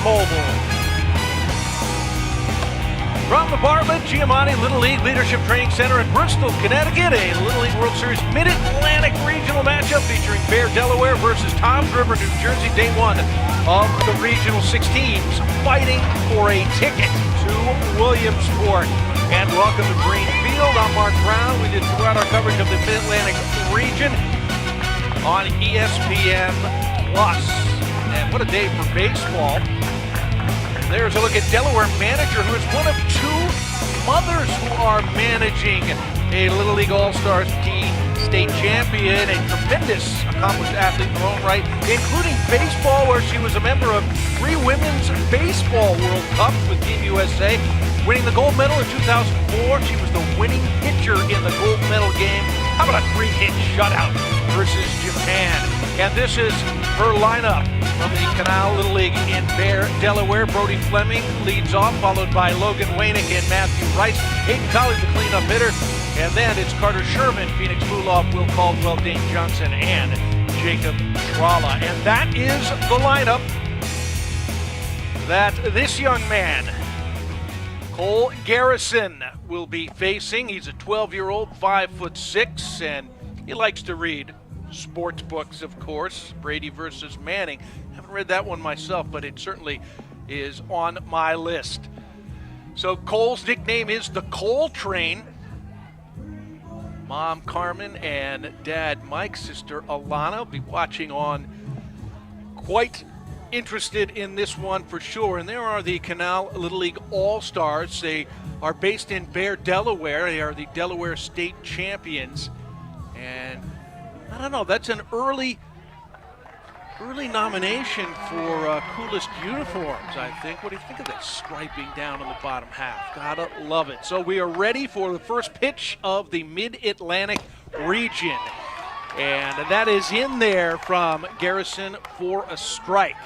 Mobile. From the Bartlett Giamatti Little League Leadership Training Center in Bristol, Connecticut, a Little League World Series Mid-Atlantic Regional matchup featuring Bear, Delaware versus Toms River, New Jersey. Day one of the Regional 6 teams fighting for a ticket to Williamsport. And welcome to Greenfield. I'm Mark Brown. We did throughout our coverage of the Mid-Atlantic region on ESPN+. And what a day for baseball. There's a look at Delaware manager who is one of two mothers who are managing a Little League All-Stars team, state champion, a tremendous accomplished athlete in her own right, including baseball, where she was a member of 3 Women's Baseball World Cups with Team USA, winning the gold medal in 2004. She was the winning pitcher in the gold medal game. How about a 3-hit shutout versus Japan? And this is her lineup from the Canal Little League in Bear, Delaware. Brody Fleming leads off, followed by Logan Wainick and Matthew Rice. Hayden Colley, the cleanup hitter. And then it's Carter Sherman, Phoenix Muloff, Will Caldwell, Dane Johnson, and Jacob Trala. And that is the lineup that this young man, Cole Garrison, will be facing. He's a 12-year-old, 5'6", and he likes to read sports books, of course. Brady versus Manning. Haven't read that one myself, but it certainly is on my list. So Cole's nickname is the Cole Train. Mom Carmen and Dad Mike, sister Alana will be watching on. Quite interested in this one for sure. And there are the Canal Little League All-Stars. They are based in Bear, Delaware. They are the Delaware state champions. And I don't know, that's an early nomination for coolest uniforms, I think. What do you think of that striping down on the bottom half? Gotta love it. So we are ready for the first pitch of the Mid-Atlantic region. And that is in there from Garrison for a strike.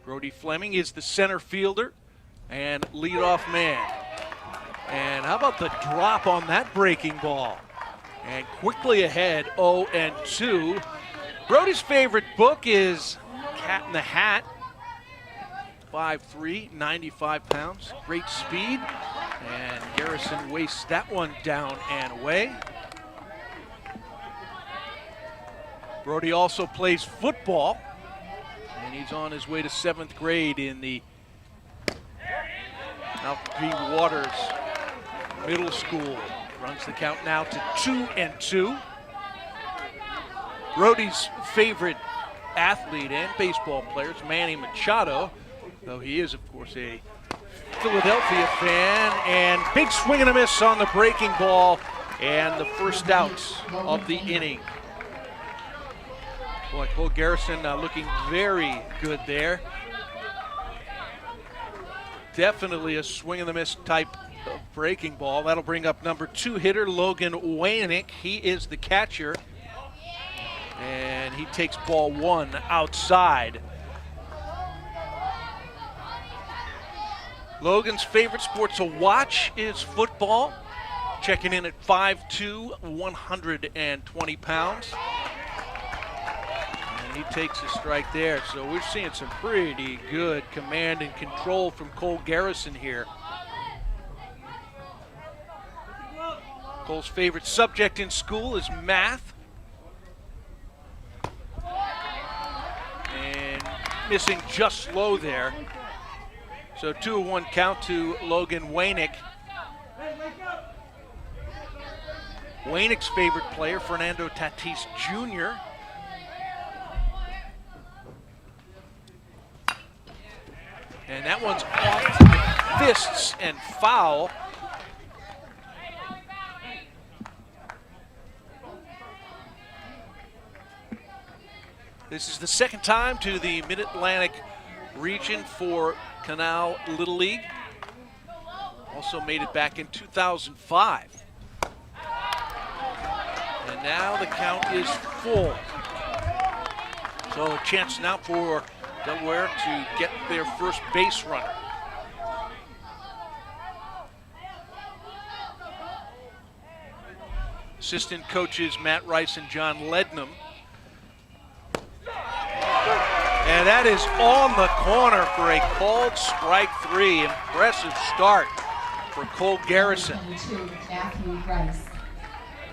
Brody Fleming is the center fielder and leadoff man. And how about the drop on that breaking ball? And quickly ahead, 0-2. Brody's favorite book is Cat in the Hat. 5'3", 95 pounds, great speed. And Garrison wastes that one down and away. Brody also plays football, and he's on his way to 7th grade in the Mount G. Waters Middle School. Runs the count now to 2-2. Brody's favorite athlete and baseball player is Manny Machado, though he is, of course, a Philadelphia fan. And big swing and a miss on the breaking ball, and the first out of the inning. Boy, Cole Garrison looking very good there. Definitely a swing and a miss type breaking ball. That'll bring up number 2 hitter Logan Wainick. He is the catcher, and he takes ball 1 outside. Logan's favorite sport to watch is football. Checking in at 5'2", 120 pounds. And he takes a strike there. So we're seeing some pretty good command and control from Cole Garrison here. Cole's favorite subject in school is math. And missing just low there. So 2-1 count to Logan Wainick. Wainick's favorite player, Fernando Tatis Jr. And that one's off to the fists and foul. This is the second time to the Mid-Atlantic region for Canal Little League. Also made it back in 2005. And now the count is full. So a chance now for Delaware to get their first base runner. Assistant coaches Matt Rice and John Lednam And that is on the corner for a called strike three. Impressive start for Cole Garrison. Matthew Rice.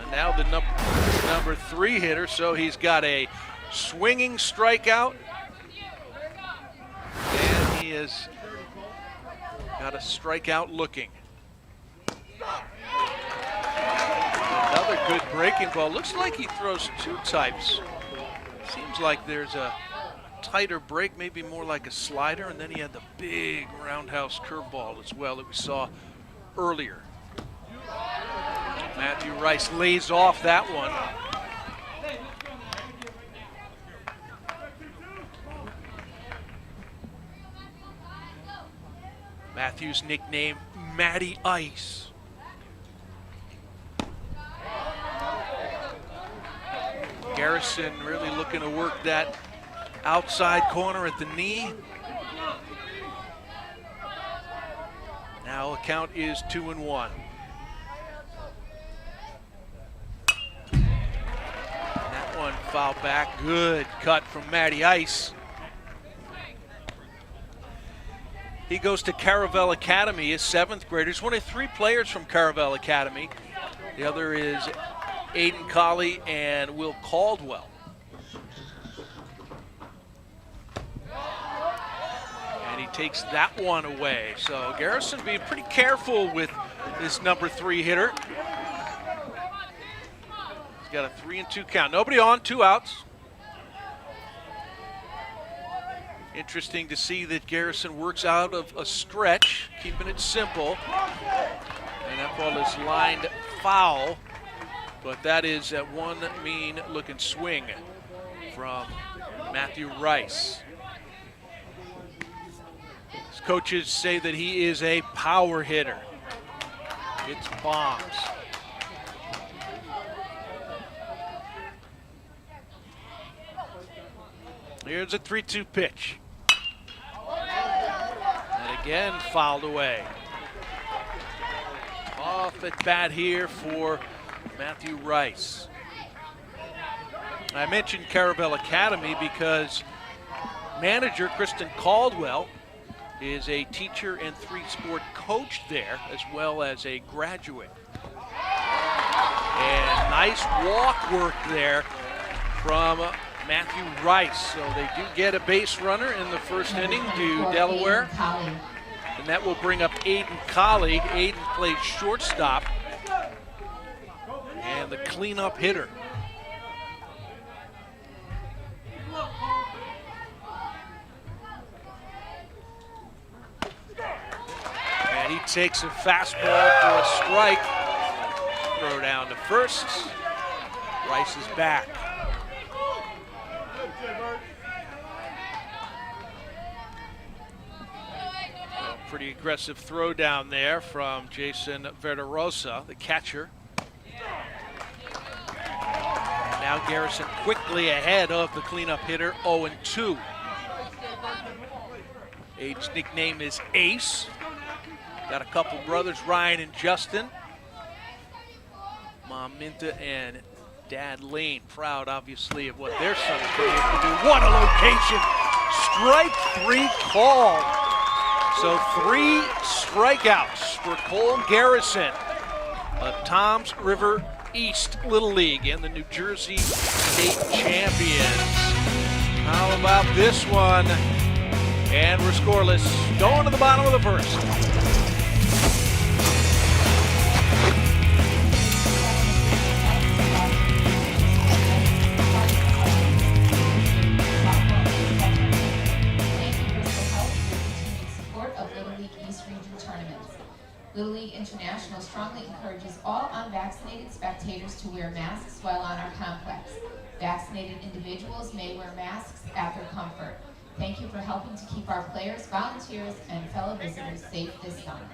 And now the number 3 hitter, so he's got a swinging strikeout. And he has got a strikeout looking. Another good breaking ball. Looks like he throws 2 types. Seems like there's a tighter break, maybe more like a slider, and then he had the big roundhouse curveball as well that we saw earlier. Matthew Rice lays off that one. Matthew's nickname, Matty Ice. Garrison really looking to work that outside corner at the knee. Now the count is 2-1. That one foul back. Good cut from Matty Ice. He goes to Caravel Academy, his 7th graders. One of 3 players from Caravel Academy. The other is Aiden Colley and Will Caldwell. And he takes that one away. So Garrison being pretty careful with this number 3 hitter. He's got a 3-2 count. Nobody on, 2 outs. Interesting to see that Garrison works out of a stretch, keeping it simple. And that ball is lined foul, but that is that one mean-looking swing from Matthew Rice. His coaches say that he is a power hitter. Hits bombs. Here's a 3-2 pitch. And again, fouled away. Off at bat here for Matthew Rice. I mentioned Caravel Academy because manager Kristen Caldwell is a teacher and 3-sport coach there, as well as a graduate. And nice walk work there from Matthew Rice. So they do get a base runner in the first inning to Delaware. And that will bring up Aiden Colley. Aiden plays shortstop and the cleanup hitter. And he takes a fastball for a strike. Throw down to first. Rice is back. Pretty aggressive throw down there from Jason Verderosa, the catcher. And now Garrison quickly ahead of the cleanup hitter, 0-2. Aiden's nickname is Ace. Got a couple brothers, Ryan and Justin. Mom Minta and Dad Lane, proud obviously of what their son's been able to do. What a location! Strike 3 call. So 3 strikeouts for Cole Garrison of Toms River East Little League and the New Jersey State champions. How about this one? And we're scoreless. Going to the bottom of the first. Little League International strongly encourages all unvaccinated spectators to wear masks while on our complex. Vaccinated individuals may wear masks at their comfort. Thank you for helping to keep our players, volunteers, and fellow visitors safe this summer.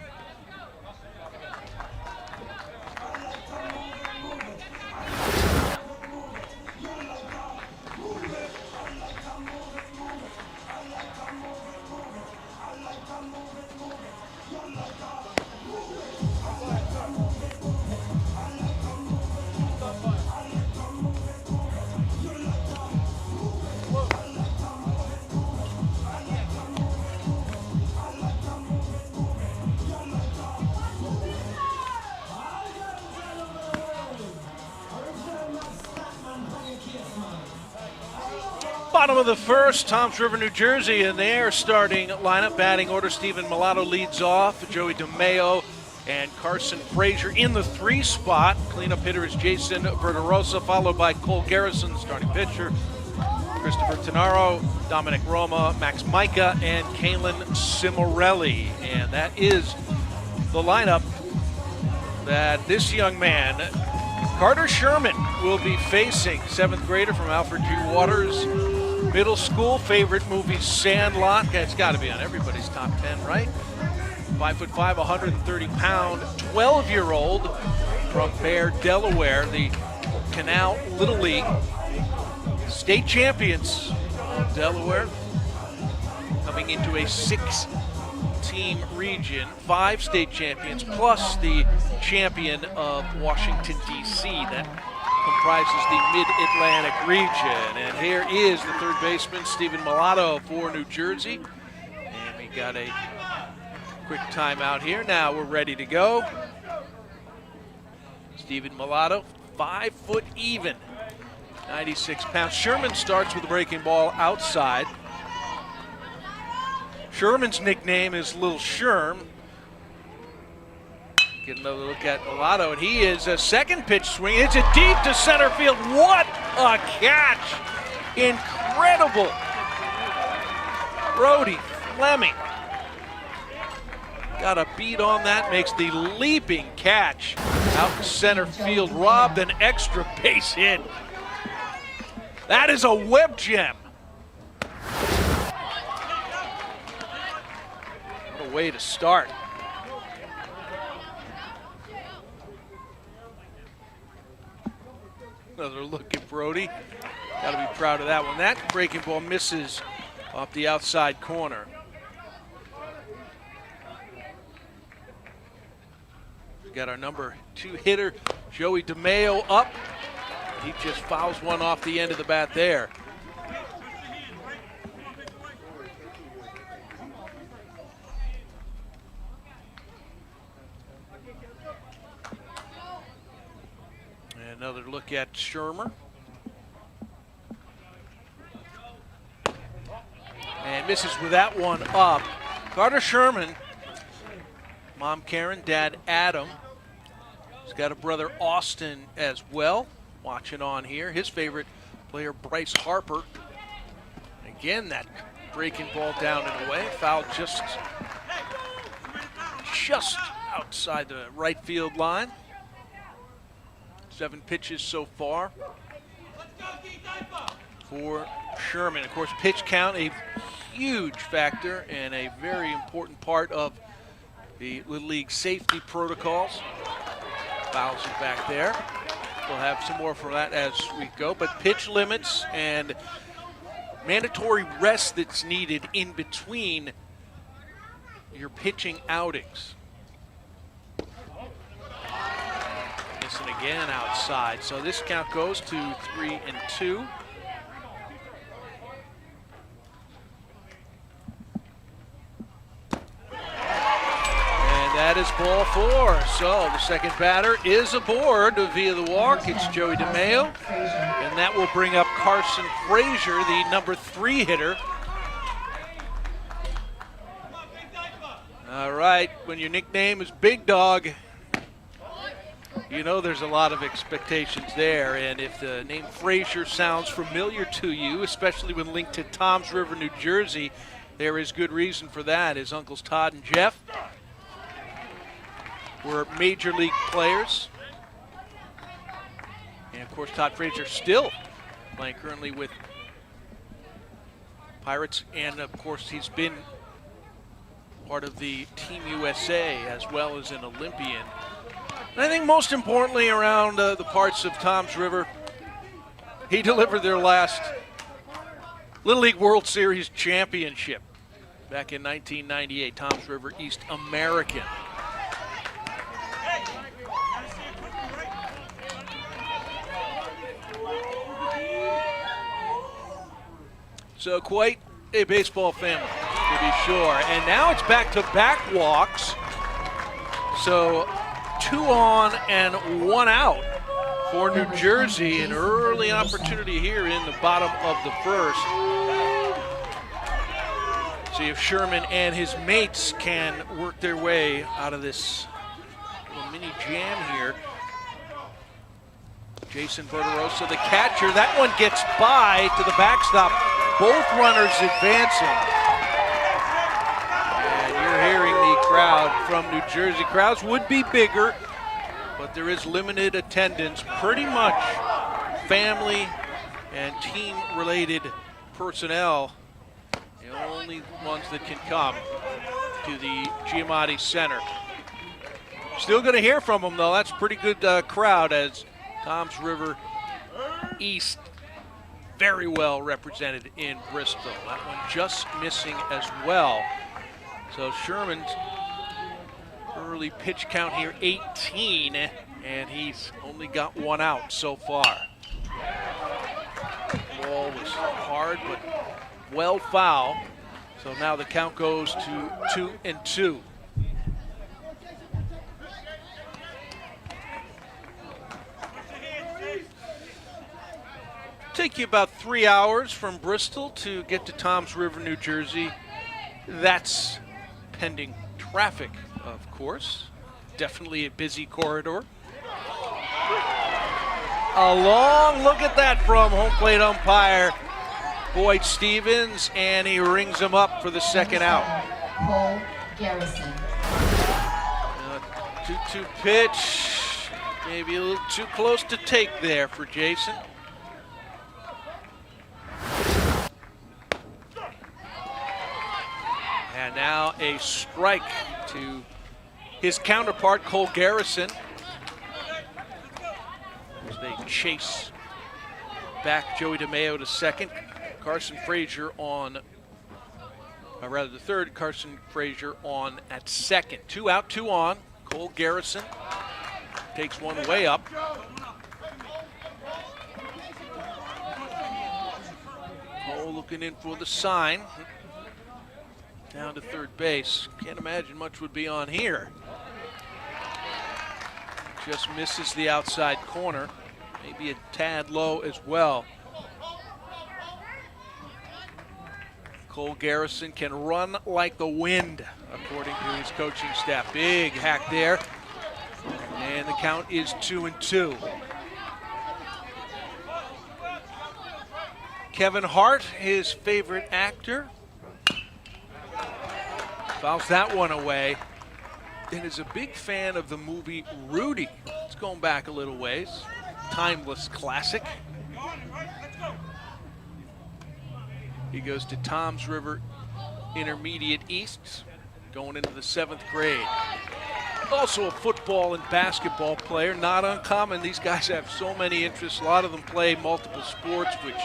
Bottom of the first, Toms River, New Jersey, and their starting lineup. Batting order, Stephen Mulatto leads off. Joey DeMeo and Carson Frazier in the 3 spot. Cleanup hitter is Jason Verderosa, followed by Cole Garrison, starting pitcher. Christopher Tenaro, Dominic Roma, Max Micah, and Kalen Cimorelli. And that is the lineup that this young man, Carter Sherman, will be facing. 7th grader from Alfred G. Waters Middle School. Favorite movie, Sandlot. It's got to be on everybody's top 10, right? 5'5", 130-pound, 12-year-old from Bear, Delaware, the Canal Little League state champions of Delaware, coming into a 6-team region, 5 state champions, plus the champion of Washington, D.C. that comprises the Mid-Atlantic region. And here is the third baseman, Stephen Mulatto for New Jersey. And we got a quick timeout here. Now we're ready to go. Stephen Mulatto, 5 foot even, 96 pounds. Sherman starts with a breaking ball outside. Sherman's nickname is Little Sherm. Get another look at Mulatto, and he is a second pitch swing. It's a deep to center field. What a catch! Incredible. Brody Fleming got a beat on that, makes the leaping catch out in center field. Robbed an extra base hit. That is a web gem. What a way to start. Another look at Brody. Got to be proud of that one. That breaking ball misses off the outside corner. We got our number 2 hitter, Joey DeMeo, up. He just fouls one off the end of the bat there. And another look at Shermer. And misses with that one up. Carter Sherman, mom Karen, dad Adam. He's got a brother Austin as well, watching on here. His favorite player, Bryce Harper. Again, that breaking ball down and away. Foul just outside the right field line. 7 pitches so far for Sherman. Of course, pitch count, a huge factor and a very important part of the Little League safety protocols. Fouls it back there. We'll have some more from that as we go, but pitch limits and mandatory rest that's needed in between your pitching outings. Missing again outside, so this count goes to 3-2. That is ball 4. So the second batter is aboard via the walk. It's Joey DeMeo. And that will bring up Carson Frazier, the number 3 hitter. All right, when your nickname is Big Dog, you know there's a lot of expectations there. And if the name Frazier sounds familiar to you, especially when linked to Toms River, New Jersey, there is good reason for that. His uncles Todd and Jeff were major league players. And of course, Todd Frazier still playing currently with Pirates. And of course, he's been part of the Team USA as well as an Olympian. And I think most importantly around the parts of Toms River, he delivered their last Little League World Series championship back in 1998, Toms River East American. So quite a baseball family, to be sure. And now it's back-to-back walks. So 2 on and 1 out For New Jersey, an early opportunity here in the bottom of the first. See if Sherman and his mates can work their way out of this little mini jam here. Jason Berterosa, the catcher. That one gets by to the backstop. Both runners advancing. And you're hearing the crowd from New Jersey. Crowds would be bigger, but there is limited attendance. Pretty much family and team-related personnel, the only ones that can come to the Giamatti Center. Still going to hear from them, though. That's a pretty good crowd, as Toms River East very well represented in Bristol. That one just missing as well. So Sherman's early pitch count here, 18, and he's only got one out so far. The ball was hard, but well foul. So now the count goes to 2-2. Take you about 3 hours from Bristol to get to Toms River, New Jersey. That's pending traffic, of course. Definitely a busy corridor. A long look at that from home plate umpire Boyd Stevens, and he rings him up for the second out. Cole Garrison. 2-2 pitch. Maybe a little too close to take there for Jason. And now a strike to his counterpart, Cole Garrison, as they chase back Joey DeMeo to second. Carson Frazier on, or rather the third, Carson Frazier on at second. 2 out, 2 on. Cole Garrison takes one way up. Cole looking in for the sign. Down to third base. Can't imagine much would be on here. Just misses the outside corner. Maybe a tad low as well. Cole Garrison can run like the wind, according to his coaching staff. Big hack there. And the count is 2-2. Kevin Hart, his favorite actor, fouls that one away, and is a big fan of the movie Rudy. It's going back a little ways. Timeless classic. He goes to Toms River Intermediate East, going into the 7th grade. Also a football and basketball player, not uncommon. These guys have so many interests. A lot of them play multiple sports, which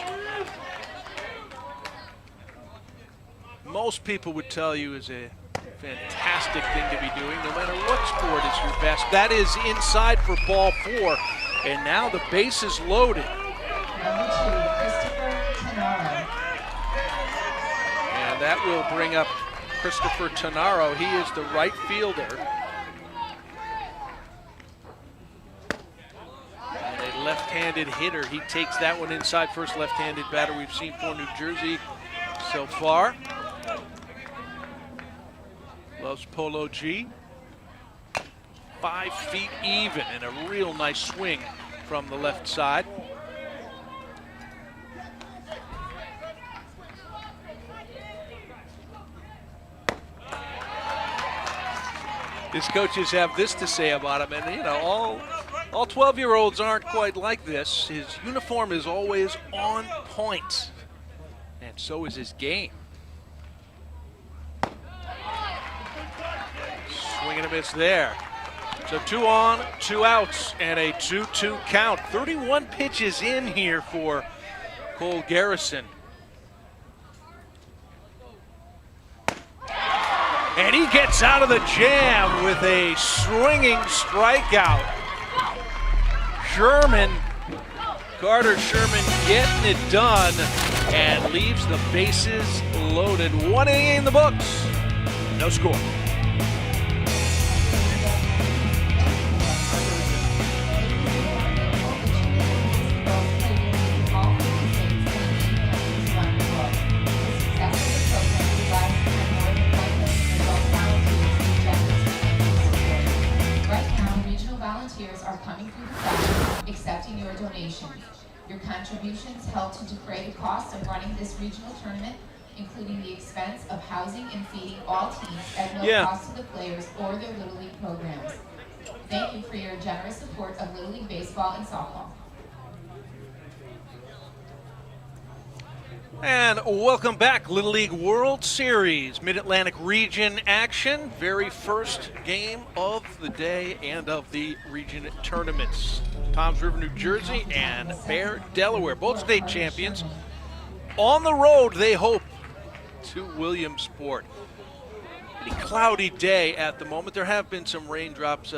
most people would tell you is a fantastic thing to be doing, no matter what sport is your best. That is inside for ball 4, and now the base is loaded. Number 2, Christopher Tenaro. And that will bring up Christopher Tenaro. He is the right fielder. And a left-handed hitter. He takes that one inside. First left-handed batter we've seen for New Jersey so far. Loves Polo G. 5 feet even, and a real nice swing from the left side. His coaches have this to say about him, and you know, all 12-year-olds aren't quite like this. His uniform is always on point, and so is his game. Swing and a miss there. So 2 on, 2 outs, and a 2-2 count. 31 pitches in here for Cole Garrison. And he gets out of the jam with a swinging strikeout. Carter Sherman getting it done and leaves the bases loaded. 1 inning in the books, no score. contributions help to defray the cost of running this regional tournament, including the expense of housing and feeding all teams at no cost to the players or their Little League programs. Thank you for your generous support of Little League baseball and softball. And welcome back, Little League World Series, Mid-Atlantic region action. Very first game of the day and of the region tournaments. Toms River, New Jersey and Bear, Delaware, both state champions. On the road, they hope, to Williamsport. Pretty cloudy day at the moment. There have been some raindrops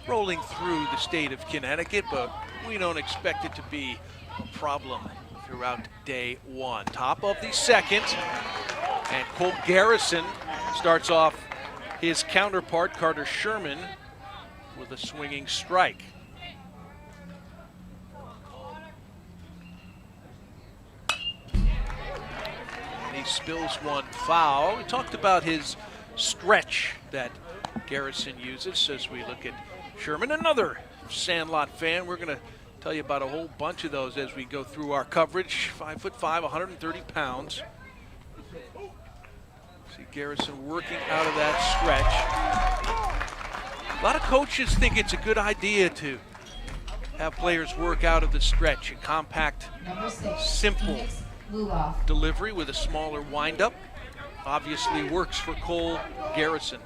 rolling through the state of Connecticut, but we don't expect it to be a problem throughout day one. Top of the second, and Colt Garrison starts off his counterpart, Carter Sherman, with a swinging strike. And he spills one foul. We talked about his stretch that Garrison uses as we look at Sherman, another Sandlot fan. We're going to tell you about a whole bunch of those as we go through our coverage. 5'5", 130 pounds. See Garrison working out of that stretch. A lot of coaches think it's a good idea to have players work out of the stretch. A compact, simple delivery with a smaller windup. Obviously works for Cole Garrison.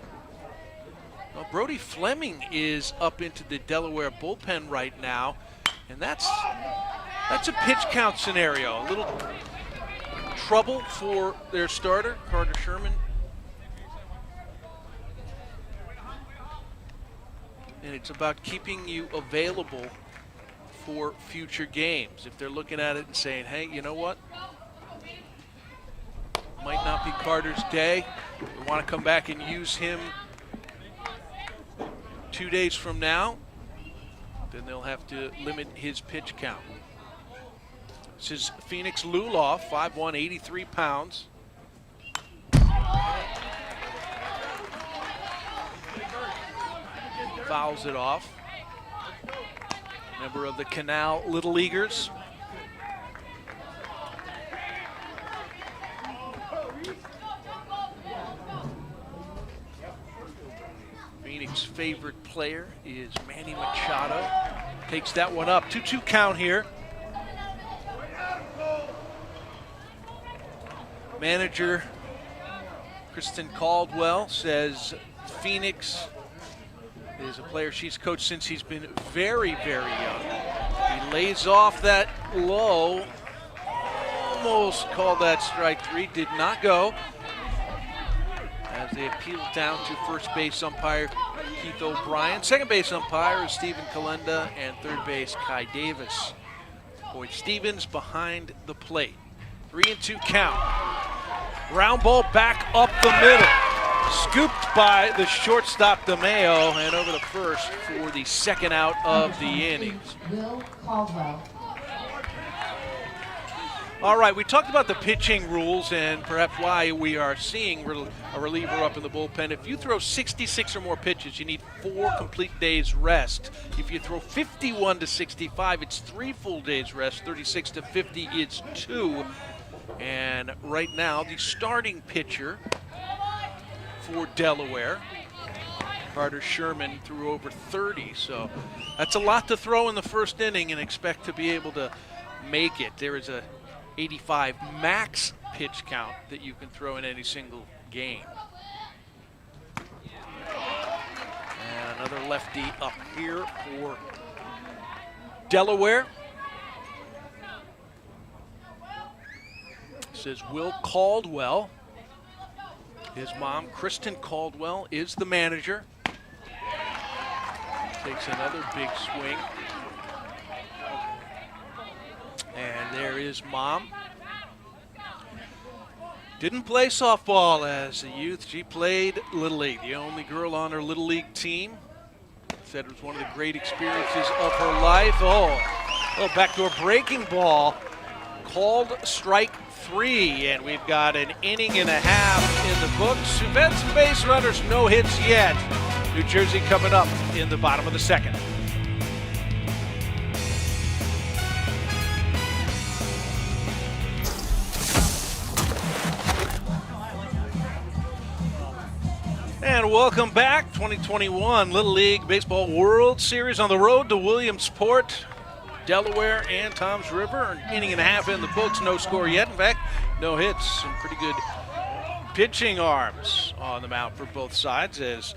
Well, Brody Fleming is up into the Delaware bullpen right now. And that's a pitch count scenario. A little trouble for their starter, Carter Sherman. And it's about keeping you available for future games. If they're looking at it and saying, hey, you know what? Might not be Carter's day. We want to come back and use him 2 days from now. Then they'll have to limit his pitch count. This is Phoenix Luloff, 5'1", 83 pounds. Fouls it off. Member of the Canal Little Leaguers. Phoenix's favorite player is Manny Machado. Takes that one up. 2-2 count here. Manager Kristen Caldwell says Phoenix is a player she's coached since he's been very, very young. He lays off that low. Almost called that strike three. Did not go. As they appeal down to first base umpire Keith O'Brien. Second base umpire is Stephen Kalenda, and third base Kai Davis. Boyd Stevens behind the plate. 3-2 count. Ground ball back up the middle. Scooped by the shortstop DeMeo, and over the first for the second out of the innings. Will Caldwell. All right, we talked about the pitching rules and perhaps why we are seeing a reliever up in the bullpen. If you throw 66 or more pitches, you need 4 complete days rest. If you throw 51 to 65, it's 3 full days rest. 36 to 50, it's 2. And right now, the starting pitcher for Delaware, Carter Sherman, threw over 30. So that's a lot to throw in the first inning and expect to be able to make it. There is a 85 max pitch count that you can throw in any single game. And another lefty up here for Delaware. This is Will Caldwell. His mom, Kristen Caldwell, is the manager. Takes another big swing. And there is Mom. Didn't play softball as a youth. She played Little League, the only girl on her Little League team. Said it was one of the great experiences of her life. Oh, backdoor breaking ball. Called strike 3, and we've got an inning and a half in the books. We've had some base runners, no hits yet. New Jersey coming up in the bottom of the second. And welcome back, 2021 Little League Baseball World Series on the road to Williamsport, Delaware, and Toms River. An inning and a half in the books, no score yet. In fact, no hits. Some pretty good pitching arms on the mound for both sides, as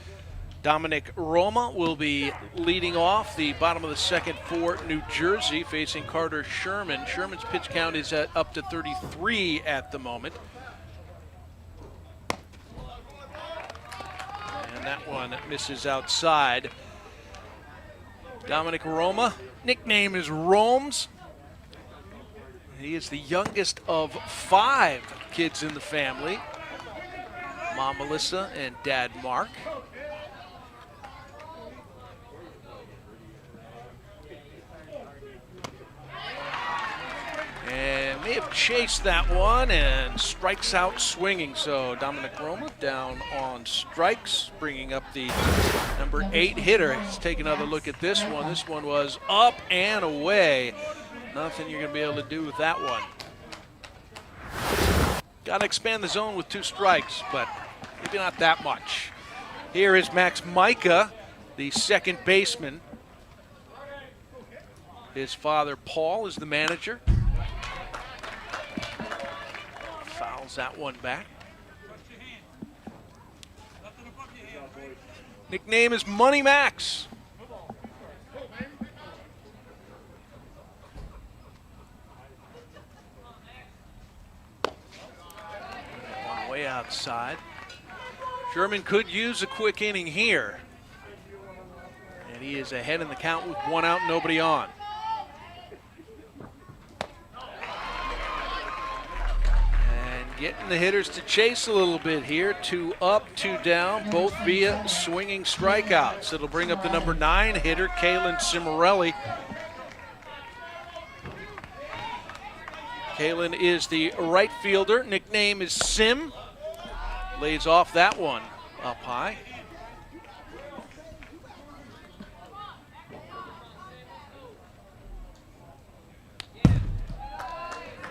Dominic Roma will be leading off the bottom of the second for New Jersey, facing Carter Sherman. Sherman's pitch count is up to 33 at the moment. And that one misses outside. Dominic Roma, nickname is Romes. He is the youngest of 5 kids in the family. Mom Melissa and Dad Mark. And may have chased that one and strikes out swinging. So Dominic Roma down on strikes, bringing up the number 8 hitter. Let's take another look at this one. This one was up and away. Nothing you're going to be able to do with that one. Got to expand the zone with 2 strikes, but maybe not that much. Here is Max Micah, the second baseman. His father, Paul, is the manager. Fouls that one back. Nickname is Money Max. One way outside. Sherman could use a quick inning here. And he is ahead in the count with 1 out, nobody on. Getting the hitters to chase a little bit here. 2 up, 2 down, both via swinging strikeouts. It'll bring up the number 9 hitter, Kalen Cimarelli. Kalen is the right fielder. Nickname is Sim. Lays off that one up high.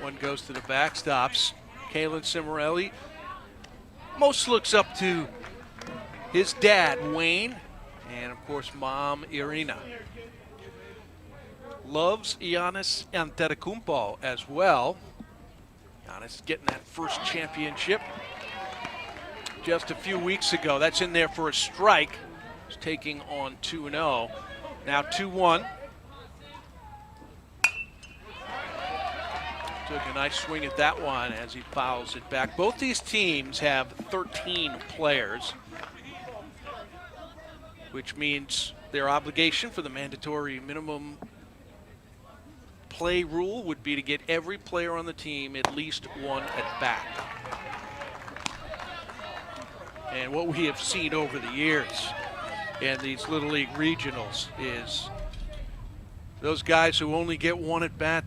One goes to the backstops. Kalen Cimarelli most looks up to his dad, Wayne, and of course, mom, Irina. Loves Giannis Antetokounmpo as well. Giannis getting that first championship just a few weeks ago. That's in there for a strike. He's taking on 2-0. Now 2-1. Took a nice swing at that one as he fouls it back. Both these teams have 13 players, which means their obligation for the mandatory minimum play rule would be to get every player on the team at least 1 at bat. And what we have seen over the years in these Little League regionals is those guys who only get 1 at bat,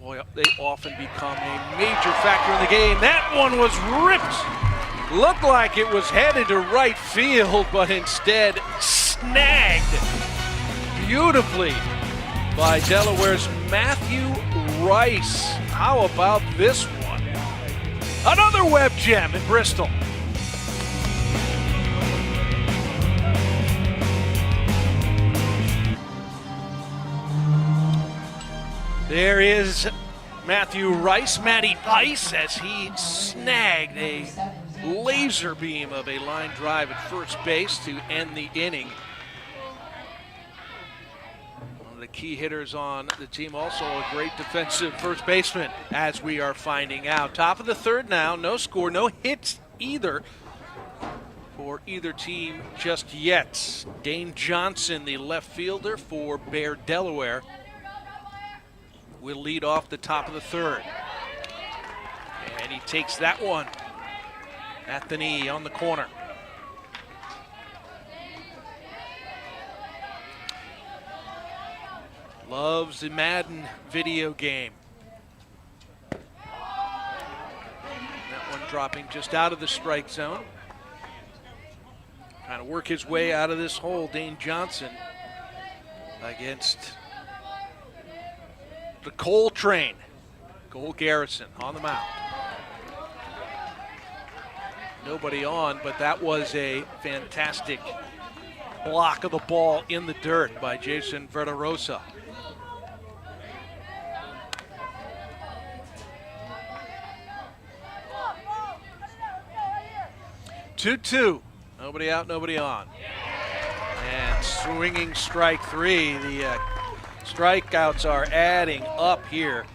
boy, they often become a major factor in the game. That one was ripped. Looked like it was headed to right field, but instead snagged beautifully by Delaware's Matthew Rice. How about this one? Another web gem in Bristol. There is Matthew Rice, Matty Ice, as he snagged a laser beam of a line drive at first base to end the inning. One of the key hitters on the team, also a great defensive first baseman, as we are finding out. Top of the third now, no score, no hits either for either team just yet. Dane Johnson, the left fielder for Bear Delaware, will lead off the top of the third. And he takes that one at the knee on the corner. Loves the Madden video game. That one dropping just out of the strike zone. Trying to work his way out of this hole, Dane Johnson, against the Coal Train, Cole Garrison on the mound. Nobody on, but that was a fantastic block of the ball in the dirt by Jason Verderosa. 2-2. Nobody out, nobody on. And swinging strike three. The strikeouts are adding up here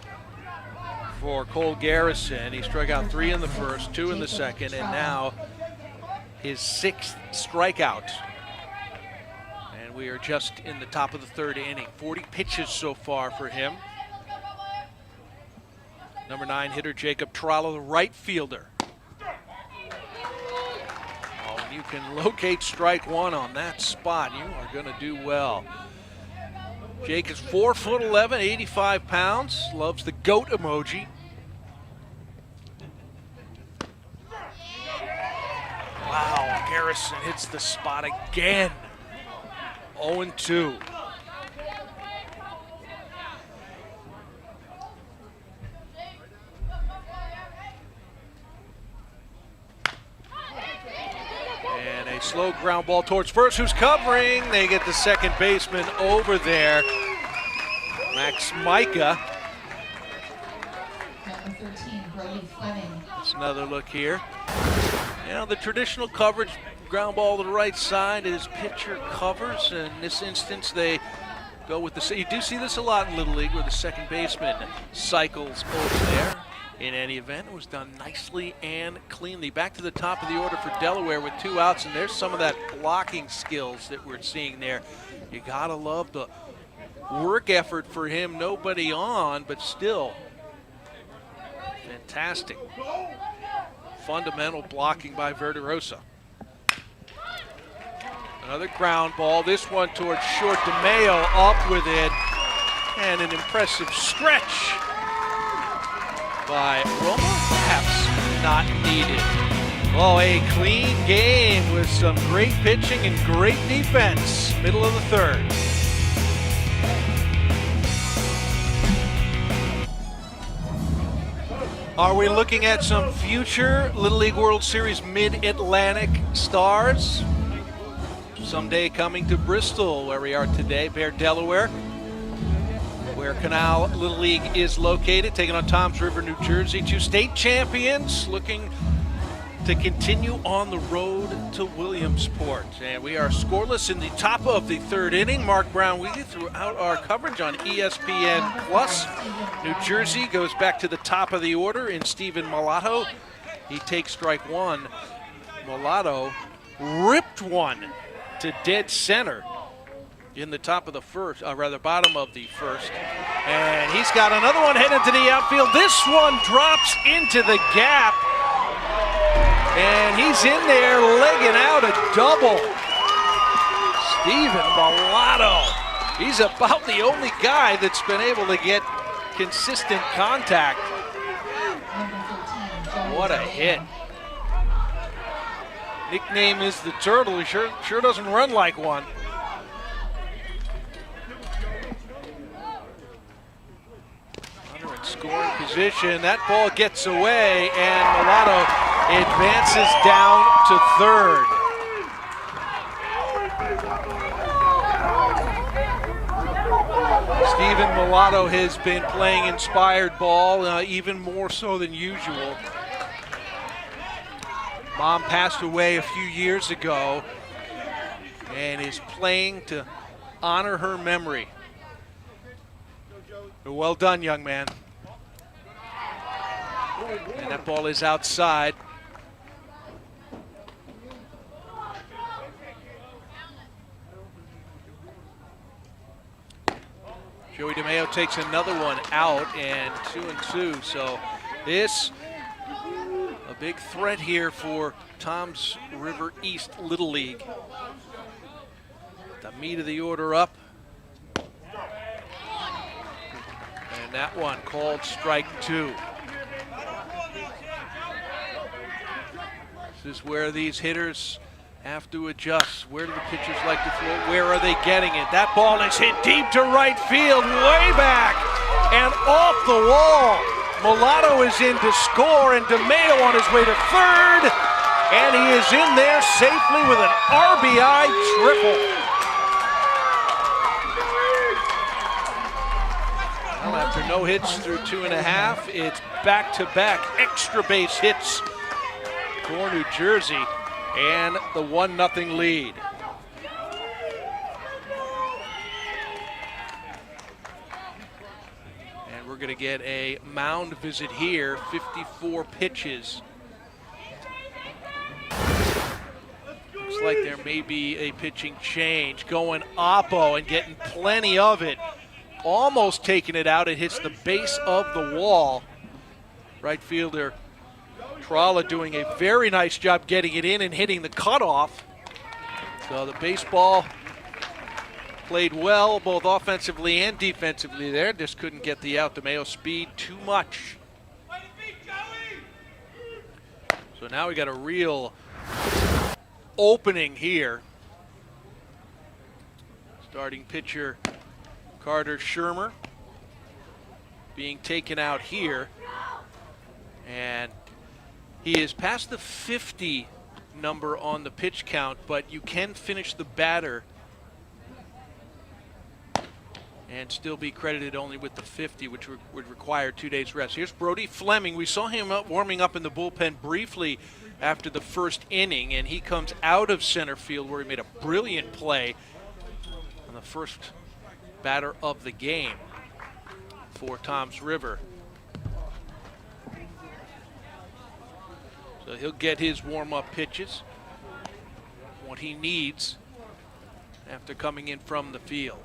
for Cole Garrison. He struck out 3 in the first, 2 in the second, and now his 6th strikeout. And we are just in the top of the 3rd inning. 40 pitches so far for him. Number 9 hitter Jacob Trollo, the right fielder. Oh, you can locate strike 1 on that spot, you are going to do well. Jake is 4'11", 85 pounds, loves the goat emoji. Wow, Garrison hits the spot again. 0-2. And a slow ground ball towards first, who's covering. They get the second baseman over there. Max Micah. Number 13, Brody Fleming. That's another look here. You know, the traditional coverage, ground ball to the right side is pitcher covers. In this instance, they go with the, you do see this a lot in Little League where the second baseman cycles over there. In any event, it was done nicely and cleanly. Back to the top of the order for Delaware with 2 outs, and there's some of that blocking skills that we're seeing there. You gotta love the work effort for him. Nobody on, but still fantastic. Fundamental blocking by Verderosa. Another ground ball. This one towards short. DeMayo up with it, and an impressive stretch by Roma, perhaps not needed. Oh, a clean game with some great pitching and great defense. Middle of the 3rd. Are we looking at some future Little League World Series Mid-Atlantic stars? Someday coming to Bristol, where we are today, Bear, Delaware, where Canal Little League is located, taking on Toms River, New Jersey. 2 state champions looking to continue on the road to Williamsport. And we are scoreless in the top of the 3rd inning. Mark Brown with you throughout our coverage on ESPN+. New Jersey goes back to the top of the order in Stephen Mulatto. He takes strike 1. Mulatto ripped one to dead center in the top of the first, bottom of the 1st. And he's got another one headed to the outfield. This one drops into the gap. And he's in there legging out a double. Stephen Mulatto. He's about the only guy that's been able to get consistent contact. What a hit. Nickname is the Turtle. He sure doesn't run like one. Runner in scoring position. That ball gets away, and Mulatto advances down to 3rd. Stephen Mulatto has been playing inspired ball, even more so than usual. Mom passed away a few years ago and is playing to honor her memory. Well done, young man. And that ball is outside. Joey DeMayo takes another one out, and 2-2. So this, a big threat here for Toms River East Little League. The meat of the order up. And that one called strike 2. This is where these hitters have to adjust. Where do the pitchers like to throw? Where are they getting it? That ball is hit deep to right field, way back and off the wall. Mulatto is in to score, and DeMayo on his way to 3rd. And he is in there safely with an RBI triple. Well, after no hits through 2.5, it's back-to-back extra base hits for New Jersey and the 1-0 lead. And we're going to get a mound visit here, 54 pitches. Looks like there may be a pitching change. Going Oppo and getting plenty of it. Almost taking it out. It hits the base of the wall. Right fielder Trala doing a very nice job getting it in and hitting the cutoff. So the baseball played well, both offensively and defensively there. Just couldn't get the out. DeMeo speed too much. So now we got a real opening here. Starting pitcher Carter Shermer being taken out here. And he is past the 50 number on the pitch count, but you can finish the batter and still be credited only with the 50, which would require 2 days rest. Here's Brody Fleming. We saw him warming up in the bullpen briefly after the first inning, and he comes out of center field where he made a brilliant play on the first batter of the game for Toms River. So he'll get his warm-up pitches, what he needs after coming in from the field.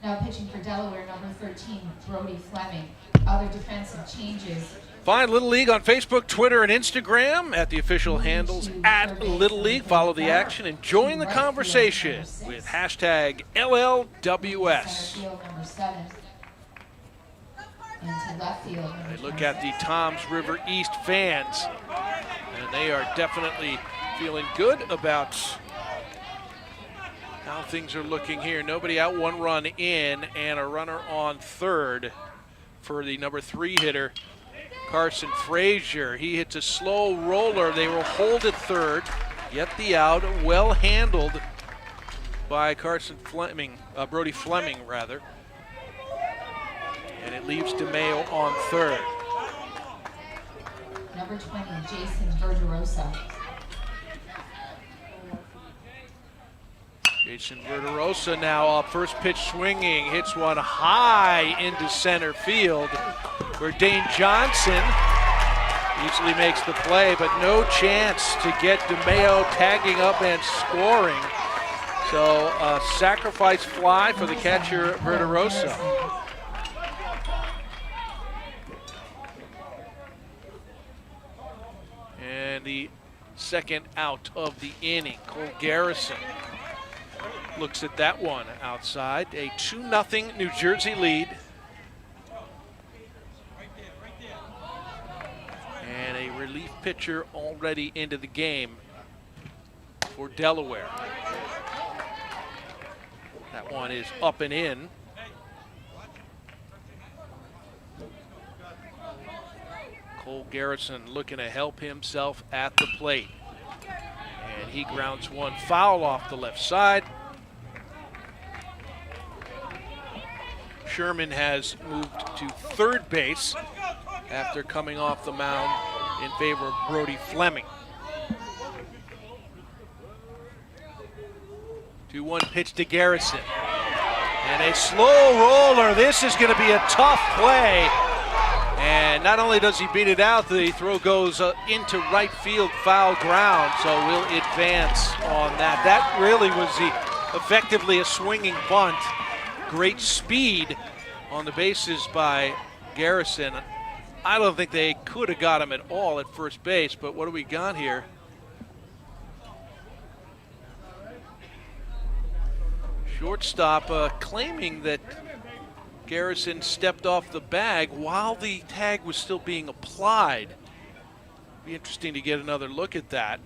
Now pitching for Delaware, number 13, Brody Fleming. Other defensive changes. Find Little League on Facebook, Twitter, and Instagram at the official handles at Little League. Follow the action and join the conversation with hashtag LLWS. Number 7. And to left field. They look at the Toms River East fans, and they are definitely feeling good about how things are looking here. Nobody out, 1 run in, and a runner on third for the number 3 hitter, Carson Frazier. He hits a slow roller. They will hold at third, get the out, well handled by Brody Fleming rather. And it leaves DeMeo on third. Number 20, Jason Verderosa. Jason Verderosa now up, first pitch swinging, hits one high into center field where Dane Johnson easily makes the play, but no chance to get DeMeo tagging up and scoring. So a sacrifice fly for the catcher Verderosa. And the second out of the inning, Cole Garrison looks at that one outside. A 2-0 New Jersey lead. And a relief pitcher already into the game for Delaware. That one is up and in. Cole Garrison looking to help himself at the plate. And he grounds one foul off the left side. Sherman has moved to third base after coming off the mound in favor of Brody Fleming. 2-1 pitch to Garrison. And a slow roller. This is going to be a tough play. And not only does he beat it out, the throw goes into right field, foul ground, so we'll advance on that. That really was effectively a swinging bunt. Great speed on the bases by Garrison. I don't think they could have got him at all at first base, but what do we got here? Shortstop claiming that Garrison stepped off the bag while the tag was still being applied. Be interesting to get another look at that.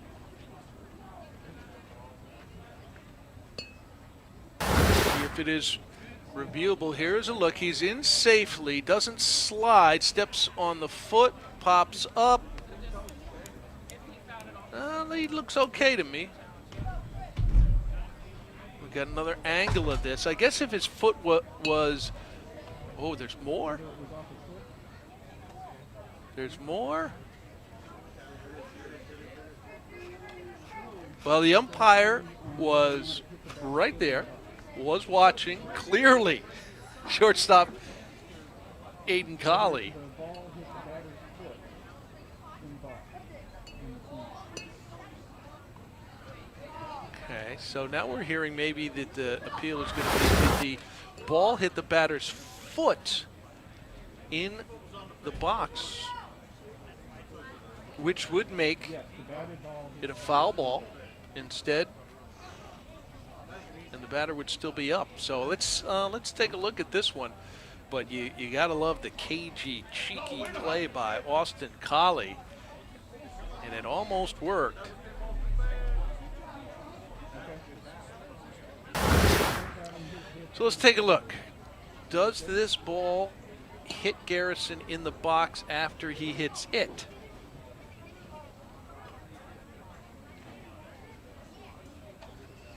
See if it is reviewable. Here's a look. He's in safely, doesn't slide, steps on the foot, pops up. He looks okay to me. We got another angle of this. I guess if his foot was, oh, there's more. There's more. Well, the umpire was right there, was watching clearly. Shortstop Aiden Colley. Okay, so now we're hearing maybe that the appeal is going to be that the ball hit the batter's foot in the box, which would make it a foul ball instead, and the batter would still be up. So let's take a look at this one. But you got to love the cagey, cheeky play by Austin Colley, and it almost worked. So let's take a look. Does this ball hit Garrison in the box after he hits it?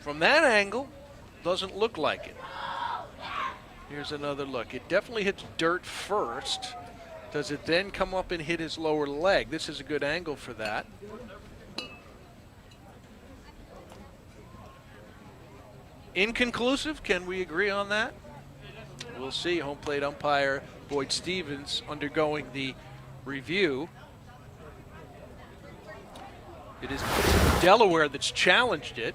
From that angle, doesn't look like it. Here's another look. It definitely hits dirt first. Does it then come up and hit his lower leg? This is a good angle for that. Inconclusive, can we agree on that? We'll see. Home plate umpire Boyd Stevens undergoing the review. It is Delaware that's challenged it,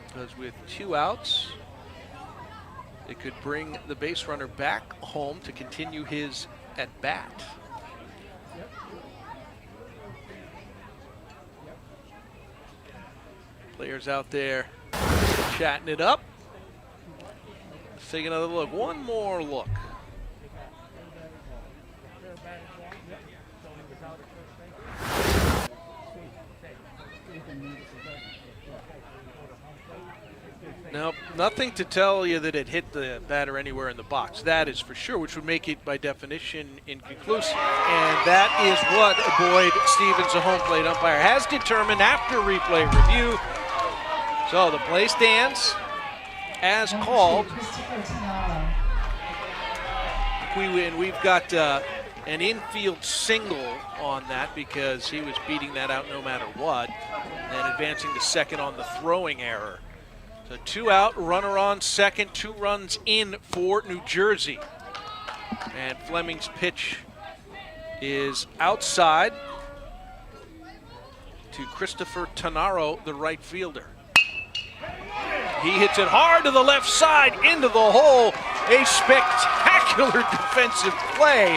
because with 2 outs, it could bring the base runner back home to continue his at-bat. Players out there chatting it up. Let's take another look. One more look. Now, nothing to tell you that it hit the batter anywhere in the box. That is for sure, which would make it, by definition, inconclusive. And that is what Boyd Stevens, a home plate umpire, has determined after replay review. So the play stands as called. We've got an infield single on that because he was beating that out no matter what, and advancing to second on the throwing error. So 2 out, runner on second, 2 runs in for New Jersey. And Fleming's pitch is outside to Christopher Tanaro, the right fielder. He hits it hard to the left side into the hole. A spectacular defensive play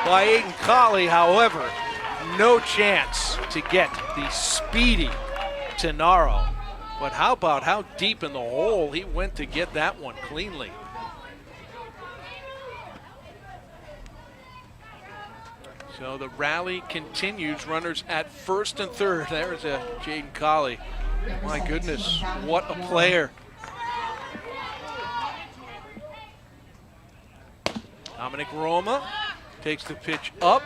by Aiden Colley. However, no chance to get the speedy Tanaro. But how about how deep in the hole he went to get that one cleanly. So the rally continues. Runners at first and third. There's a Jaden Colley. My goodness, what a player. Dominic Roma takes the pitch up.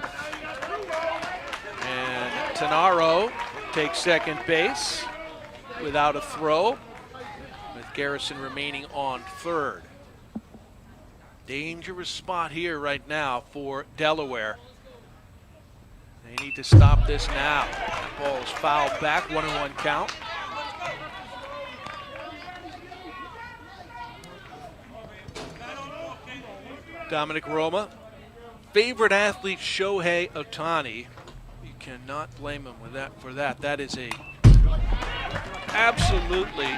And Tanaro takes second base without a throw, with Garrison remaining on third. Dangerous spot here right now for Delaware. They need to stop this now. That ball is fouled back, 1-1 count. Dominic Roma, favorite athlete Shohei Ohtani. You cannot blame him for that. That is a absolutely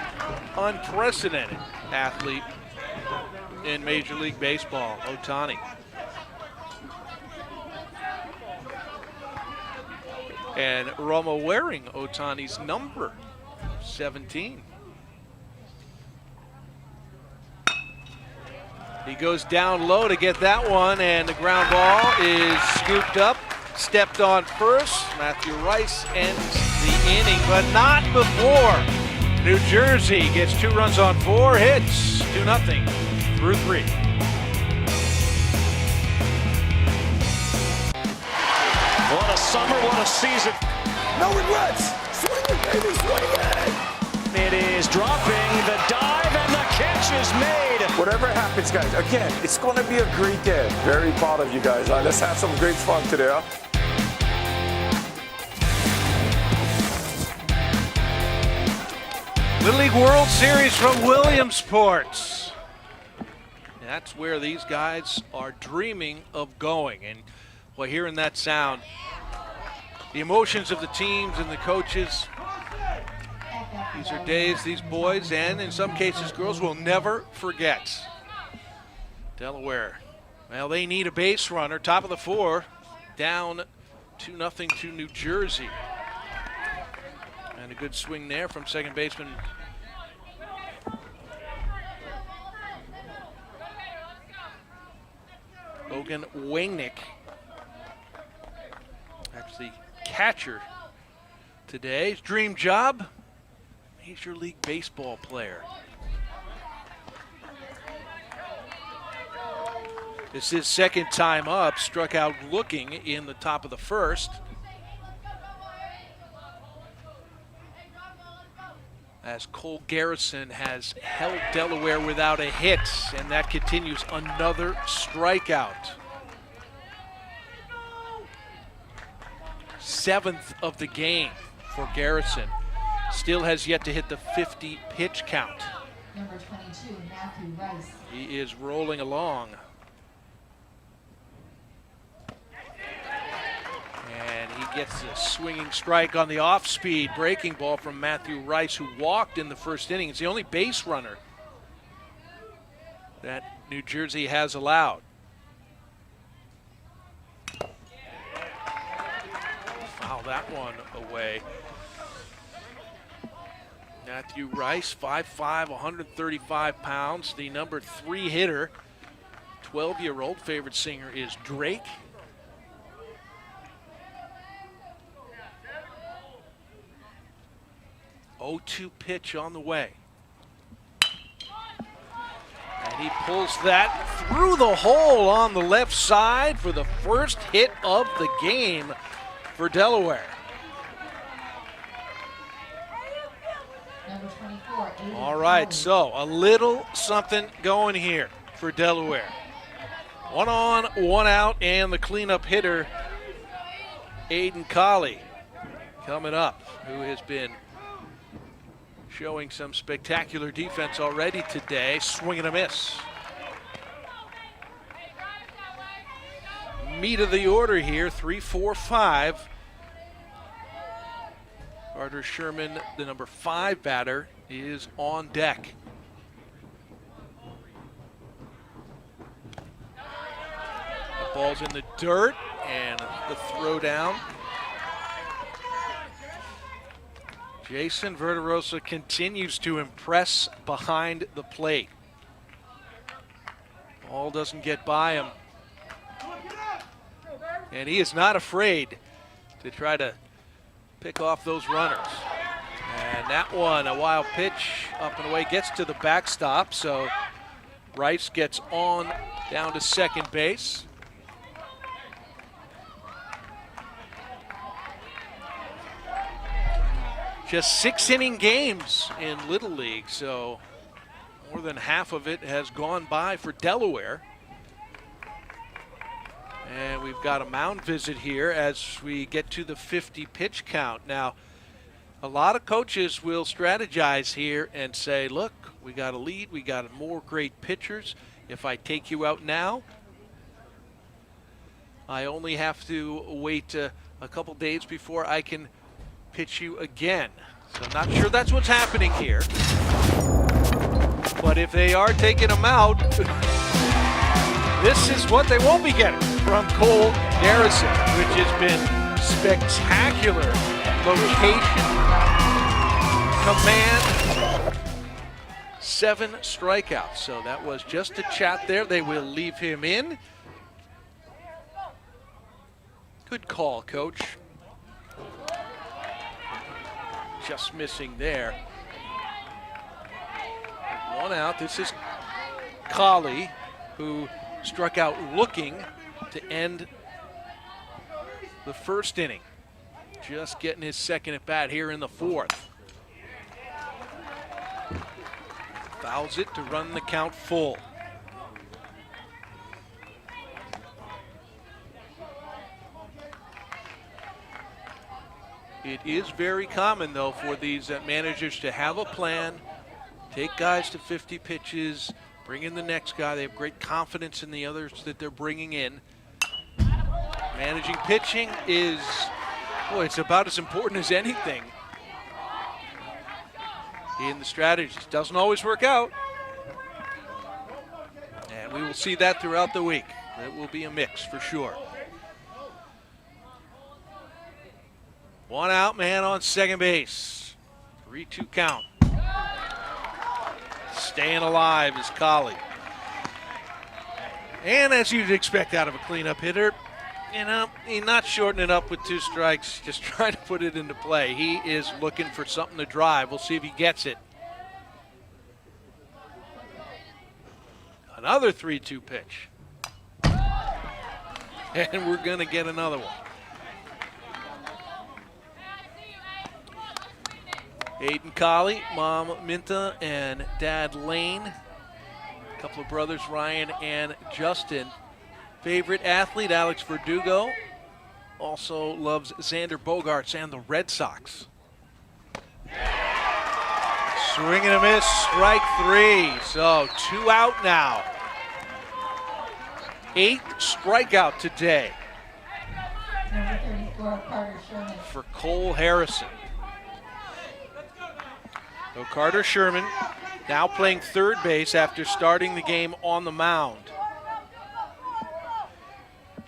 unprecedented athlete in Major League Baseball, Ohtani. And Roma wearing Ohtani's number, 17. He goes down low to get that one, and the ground ball is scooped up, stepped on first. Matthew Rice ends the inning, but not before New Jersey gets 2 runs on 4 hits, 2-0 through 3. What a summer, what a season. No regrets. Swing it, baby, swing it. It is dropping, the dive, and the catch is made. Whatever happens, guys, again, it's going to be a great day. Very proud of you guys. Let's have some great fun today, huh? Little League World Series from Williamsport. That's where these guys are dreaming of going. And well, hearing that sound, the emotions of the teams and the coaches, these are days these boys and in some cases girls will never forget. Delaware, well, they need a base runner, top of the 4, down 2-0 to New Jersey. And a good swing there from second baseman Logan Wangnick. Actually, catcher today. His dream job, Major League Baseball player. This is second time up, struck out looking in the top of the 1st. As Cole Garrison has held Delaware without a hit, and that continues. Another strikeout. 7th of the game for Garrison. Still has yet to hit the 50 pitch count. Number 22, Matthew Rice. He is rolling along. And he gets a swinging strike on the off-speed breaking ball from Matthew Rice, who walked in the first inning. It's the only base runner that New Jersey has allowed. Foul that one away. Matthew Rice, 5'5", 135 pounds, the number 3 hitter. 12-year-old favorite singer is Drake. Oh, 0-2 pitch on the way. And he pulls that through the hole on the left side for the first hit of the game for Delaware. Number 24, Aiden All right, Kelly. so a little something going here for Delaware. 1 on, 1 out, and the cleanup hitter, Aiden Colley, coming up, who has been showing some spectacular defense already today. Swing and a miss. Meat of the order here, 3, 4, 5. Carter Sherman, the number 5 batter, is on deck. The ball's in the dirt, and the throw down. Jason Verderosa continues to impress behind the plate. Ball doesn't get by him. And he is not afraid to try to pick off those runners. And that one, a wild pitch up and away, gets to the backstop. So Rice gets on down to second base. Just 6-inning games in Little League, so more than half of it has gone by for Delaware. And we've got a mound visit here as we get to the 50 pitch count. Now, a lot of coaches will strategize here and say, look, we got a lead, we got more great pitchers. If I take you out now, I only have to wait a couple days before I can pitch you again. So I'm not sure that's what's happening here. But if they are taking him out, this is what they won't be getting from Cole Garrison, which has been spectacular. Location, command, 7 strikeouts. So that was just a chat there. They will leave him in. Good call, Coach. Just missing there. 1 out. This is Colley, who struck out looking to end the first inning. just getting his second at bat here in the fourth. Fouls it to run the count full. It is very common, though, for these managers to have a plan, take guys to 50 pitches, bring in the next guy. They have great confidence in the others that they're bringing in. Managing pitching is, boy, it's about as important as anything in the strategies. Doesn't always work out. And we will see that throughout the week. It will be a mix for sure. One out, man on second base. 3-2 count. Staying alive is Colley. And as you'd expect out of a cleanup hitter, you know, he's not shortening it up with 2 strikes, just trying to put it into play. He is looking for something to drive. We'll see if he gets it. Another 3-2 pitch. And we're going to get another one. Aiden Colley, Mom Minta, and Dad Lane. A couple of brothers, Ryan and Justin. Favorite athlete, Alex Verdugo. Also loves Xander Bogaerts and the Red Sox. Swing and a miss, strike 3. So 2 out now. 8th strikeout today. Number 34, Carter Sherman. For Cole Harrison. So Carter Sherman now playing third base after starting the game on the mound.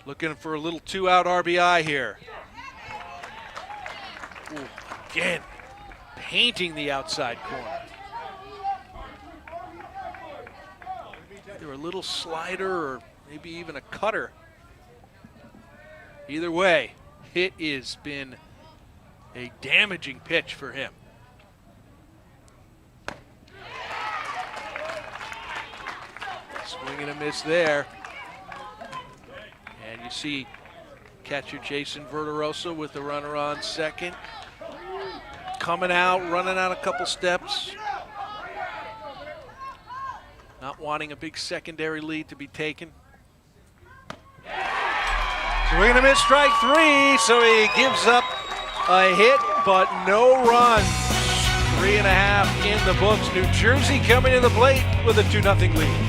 Looking for a little 2-out RBI here. Ooh, again, painting the outside corner. Either a little slider or maybe even a cutter. Either way, it has been a damaging pitch for him. Swing and a miss there. And you see catcher Jason Verderosa with the runner on second. Coming out, running out a couple steps. Not wanting a big secondary lead to be taken. Swing and a miss, strike 3, so he gives up a hit, but no runs. 3.5 in the books. New Jersey coming to the plate with a 2-0 lead.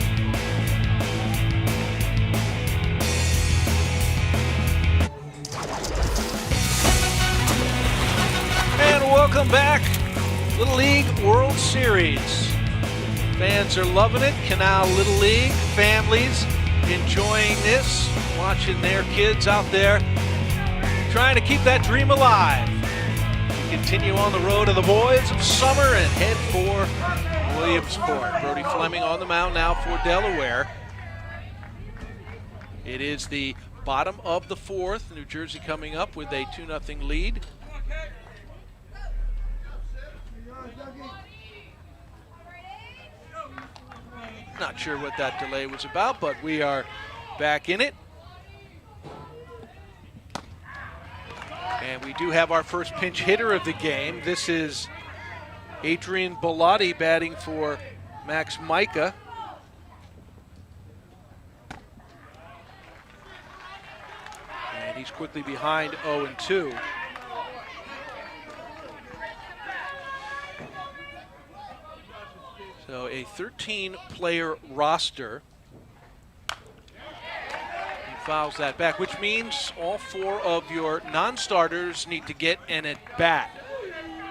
And welcome back, Little League World Series. Fans are loving it. Canal Little League families enjoying this, watching their kids out there, trying to keep that dream alive. We continue on the road of the boys of summer and head for Williamsport. Brody Fleming on the mound now for Delaware. It is the bottom of the 4th. New Jersey coming up with a 2-0 lead. Not sure what that delay was about, but we are back in it. And we do have our first pinch hitter of the game. This is Adrian Bellotti batting for Max Micah. And he's quickly behind 0-2. So a 13-player roster. He fouls that back, which means all 4 of your non-starters need to get an at-bat.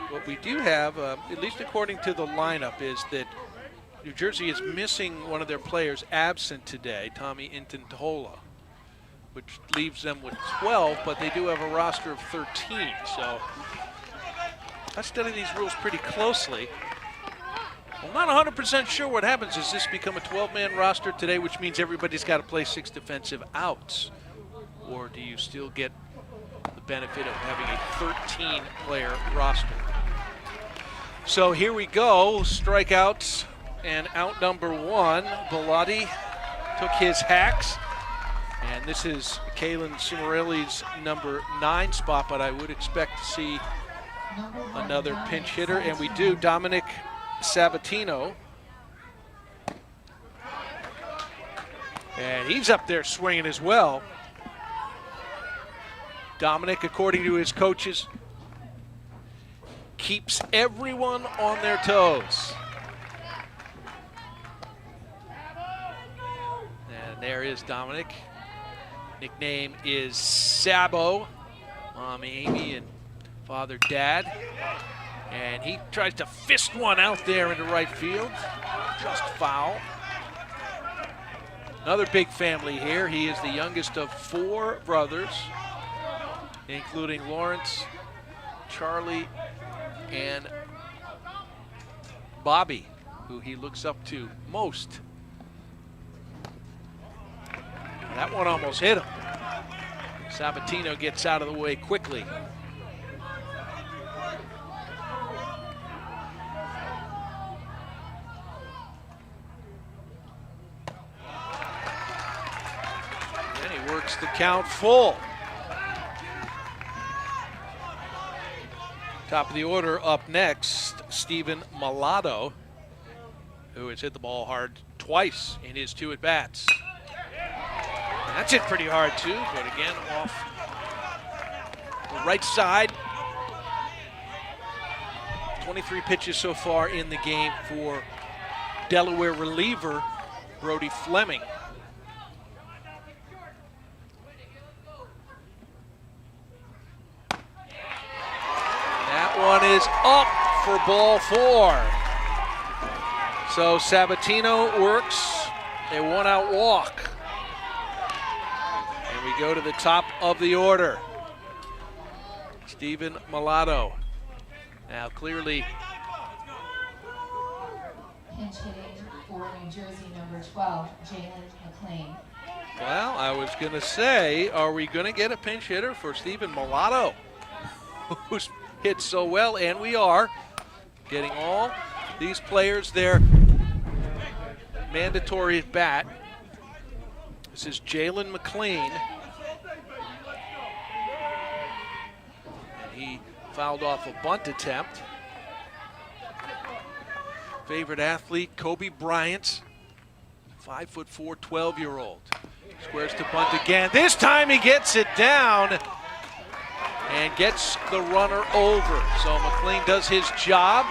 What we do have, at least according to the lineup, is that New Jersey is missing one of their players absent today, Tommy Intantola, which leaves them with 12, but they do have a roster of 13. So I studied these rules pretty closely. I'm not 100% sure what happens. Does this become a 12-man roster today, which means everybody's got to play 6 defensive outs? Or do you still get the benefit of having a 13-player roster? So here we go. Strikeouts and out number 1. Bellotti took his hacks And this is Kalen Cimarelli's number 9 spot, but I would expect to see another pinch hitter, and we do. Dominic Sabatino. And he's up there swinging as well. Dominic, according to his coaches, keeps everyone on their toes. And there is Dominic. Nickname is Sabo. Mom Amy and father Dad. And he tries to fist one out there into right field. Just foul. Another big family here. He is the youngest of 4 brothers, including Lawrence, Charlie, and Bobby, who he looks up to most. That one almost hit him. Sabatino gets out of the way quickly. Then he works the count full. Top of the order up next, Stephen Mulatto, who has hit the ball hard twice in his 2 at-bats. That's hit pretty hard too, but again off the right side. 23 pitches so far in the game for Delaware reliever Brody Fleming. That one is up for ball 4. So Sabatino works a 1-out walk. And we go to the top of the order. Stephen Mulatto. Now clearly Pinch hitting for New Jersey, number 12, Jalen McLean. Well, I was going to say, are we going to get a pinch hitter for Stephen Mulatto, who's hit so well? And we are getting all these players their mandatory at bat. This is Jalen McLean. And he fouled off a bunt attempt. Favorite athlete, Kobe Bryant, 5'4", 12-year-old. Squares to bunt again. This time he gets it down and gets the runner over. So McLean does his job.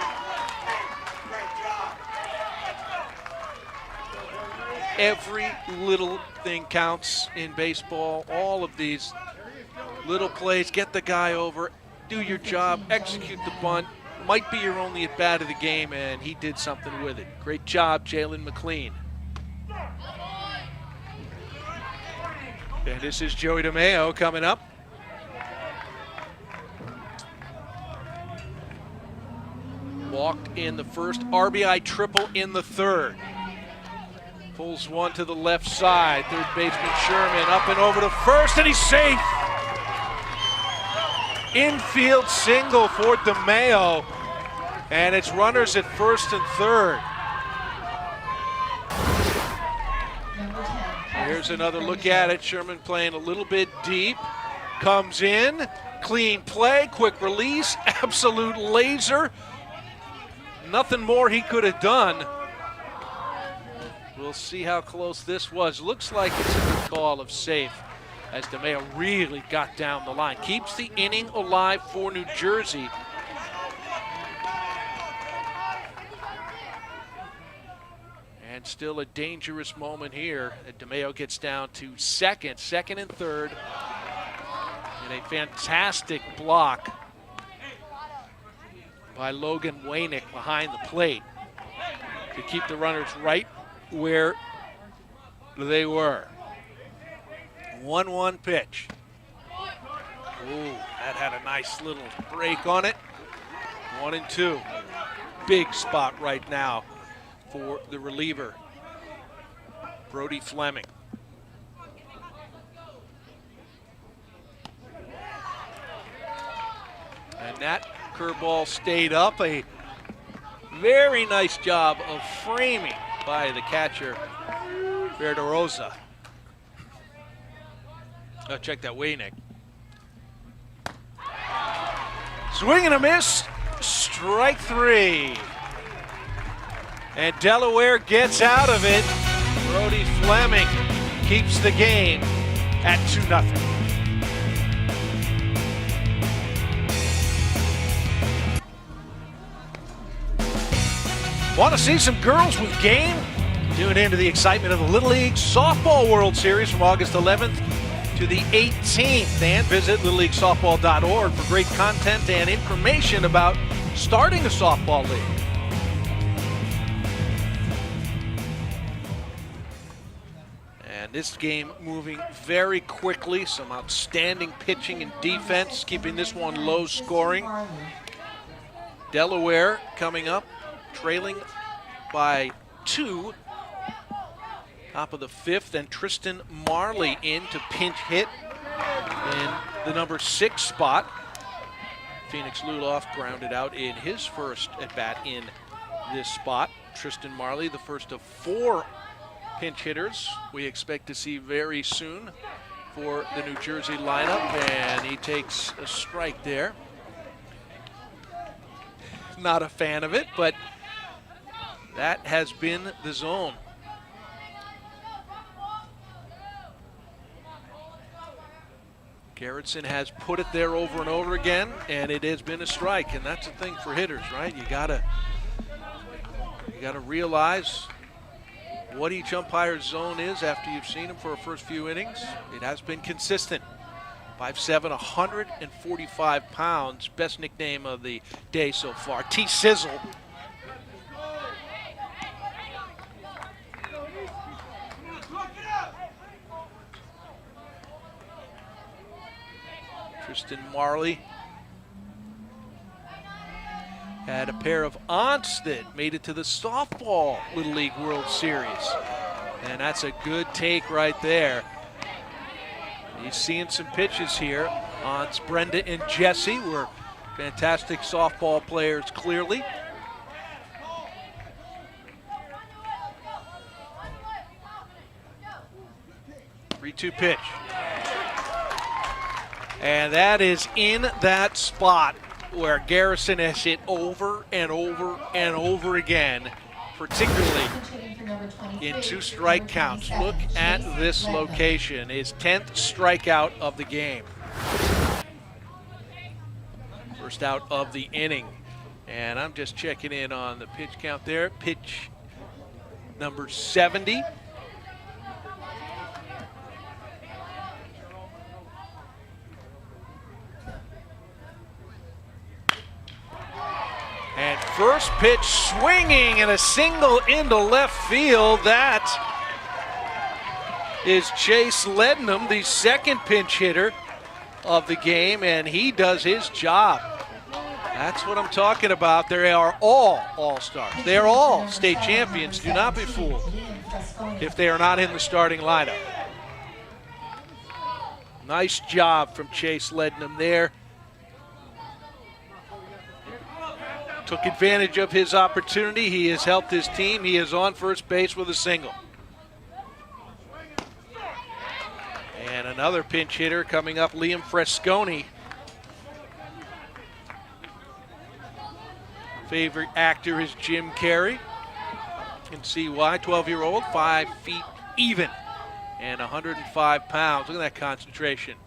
Every little thing counts in baseball. All of these little plays, get the guy over, do your job, execute the bunt. Might be your only at bat of the game, and he did something with it. Great job, Jalen McLean. And this is Joey DeMeo coming up. Walked in the first, RBI triple in the third. Pulls one to the left side. Third baseman Sherman up and over to first, and he's safe. Infield single for DeMeo, and it's runners at first and third. Here's another look at it. Sherman playing a little bit deep. Comes in, clean play, quick release, absolute laser. Nothing more he could have done. We'll see how close this was. Looks like it's a good call of safe as DeMeo really got down the line. Keeps the inning alive for New Jersey. And still a dangerous moment here. DeMeo gets down to second and third. And a fantastic block by Logan Wainick behind the plate to keep the runners right where they were. 1-1 pitch. Ooh, that had a nice little break on it. 1-2. Big spot right now for the reliever, Brody Fleming. And that curveball stayed up. A very nice job of framing by the catcher, Verderosa. Check that way, Nick. Swing and a miss. Strike 3. And Delaware gets out of it. Brody Fleming keeps the game at 2-0. Want to see some girls with game? Tune into the excitement of the Little League Softball World Series from August 11th to the 18th. And visit littleleaguesoftball.org for great content and information about starting a softball league. And this game moving very quickly. Some outstanding pitching and defense, keeping this one low scoring. Delaware coming up, trailing by 2. Top of the 5th, and Tristan Marley in to pinch hit in the number 6 spot. Phoenix Luloff grounded out in his first at-bat in this spot. Tristan Marley, the first of 4 pinch hitters we expect to see very soon for the New Jersey lineup, and he takes a strike there. Not a fan of it, but that has been the zone. Gerritsen has put it there over and over again, and it has been a strike, and that's the thing for hitters, right? You gotta realize what each umpire's zone is after you've seen him for the first few innings. It has been consistent. 5'7", 145 pounds. Best nickname of the day so far, T-Sizzle. Tristan Marley had a pair of aunts that made it to the softball Little League World Series. And that's a good take right there. He's seeing some pitches here. Aunts Brenda and Jesse were fantastic softball players, clearly. Three-two pitch. And that is in that spot where Garrison has hit over and over and over again, particularly in 2 strike counts. Look at this location, his 10th strikeout of the game. First out of the inning. And I'm just checking in on the pitch count there. Pitch number 70. And first pitch swinging and a single into left field. That is Chase Lednam, the second pinch hitter of the game, and he does his job. That's what I'm talking about. They are all all-stars. They are all state champions. Do not be fooled if they are not in the starting lineup. Nice job from Chase Lednam there. Took advantage of his opportunity. He has helped his team. He is on first base with a single. And another pinch hitter coming up, Liam Fresconi. Favorite actor is Jim Carrey. You can see why. 12-year-old, 5 feet even, and 105 pounds. Look at that concentration.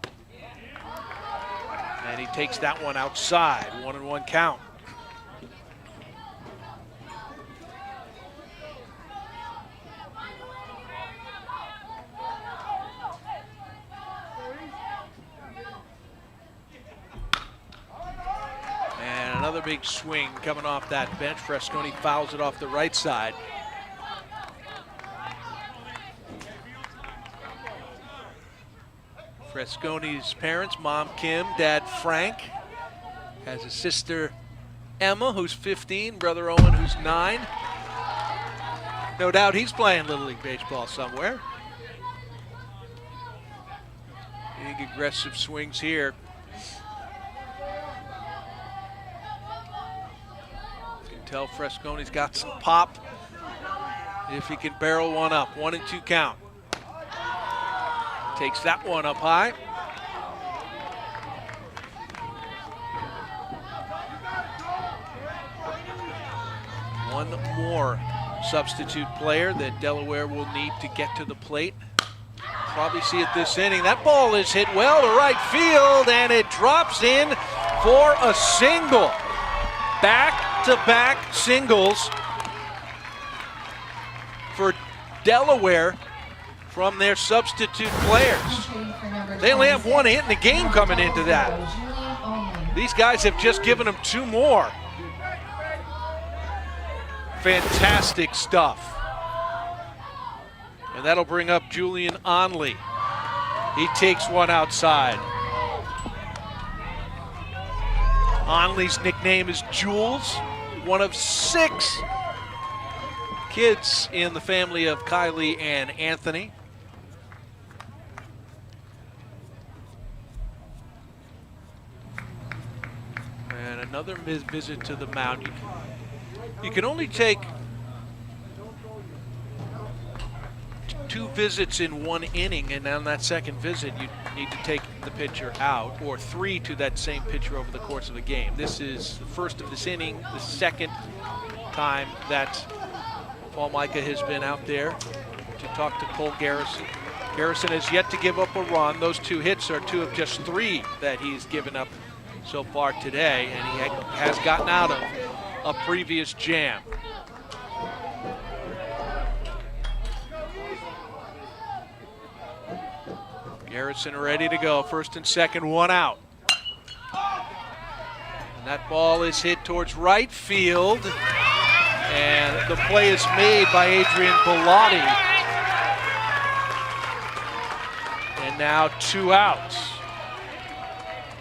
And he takes that one outside. 1-1 count. Another big swing coming off that bench. Fresconi fouls it off the right side. Fresconi's parents, Mom Kim, Dad Frank, has a sister Emma, who's 15, brother Owen, who's 9. No doubt he's playing Little League Baseball somewhere. Big aggressive swings here. Tell Fresconi's got some pop if he can barrel one up. 1-2 count. Takes that one up high. one more substitute player that Delaware will need to get to the plate. Probably see it this inning. That ball is hit well to right field, and it drops in for a single. Back-to-back singles for Delaware from their substitute players. They only have one hit in the game coming into that. These guys have just given them two more. Fantastic stuff. And that'll bring up Julian Onley. He takes one outside. Onley's nickname is Jules, one of 6 kids in the family of Kylie and Anthony. And another visit to the mound. You can only take 2 visits in one inning, and on that second visit you need to take the pitcher out, or 3 to that same pitcher over the course of the game. This is the first of this inning, the second time that Paul Micah has been out there to talk to Cole Garrison. Garrison has yet to give up a run. Those 2 hits are 2 of just 3 that he's given up so far today, and he has gotten out of a previous jam. Garrison ready to go. First and second, one out. And that ball is hit towards right field. And the play is made by Adrian Bellotti. And now 2 outs.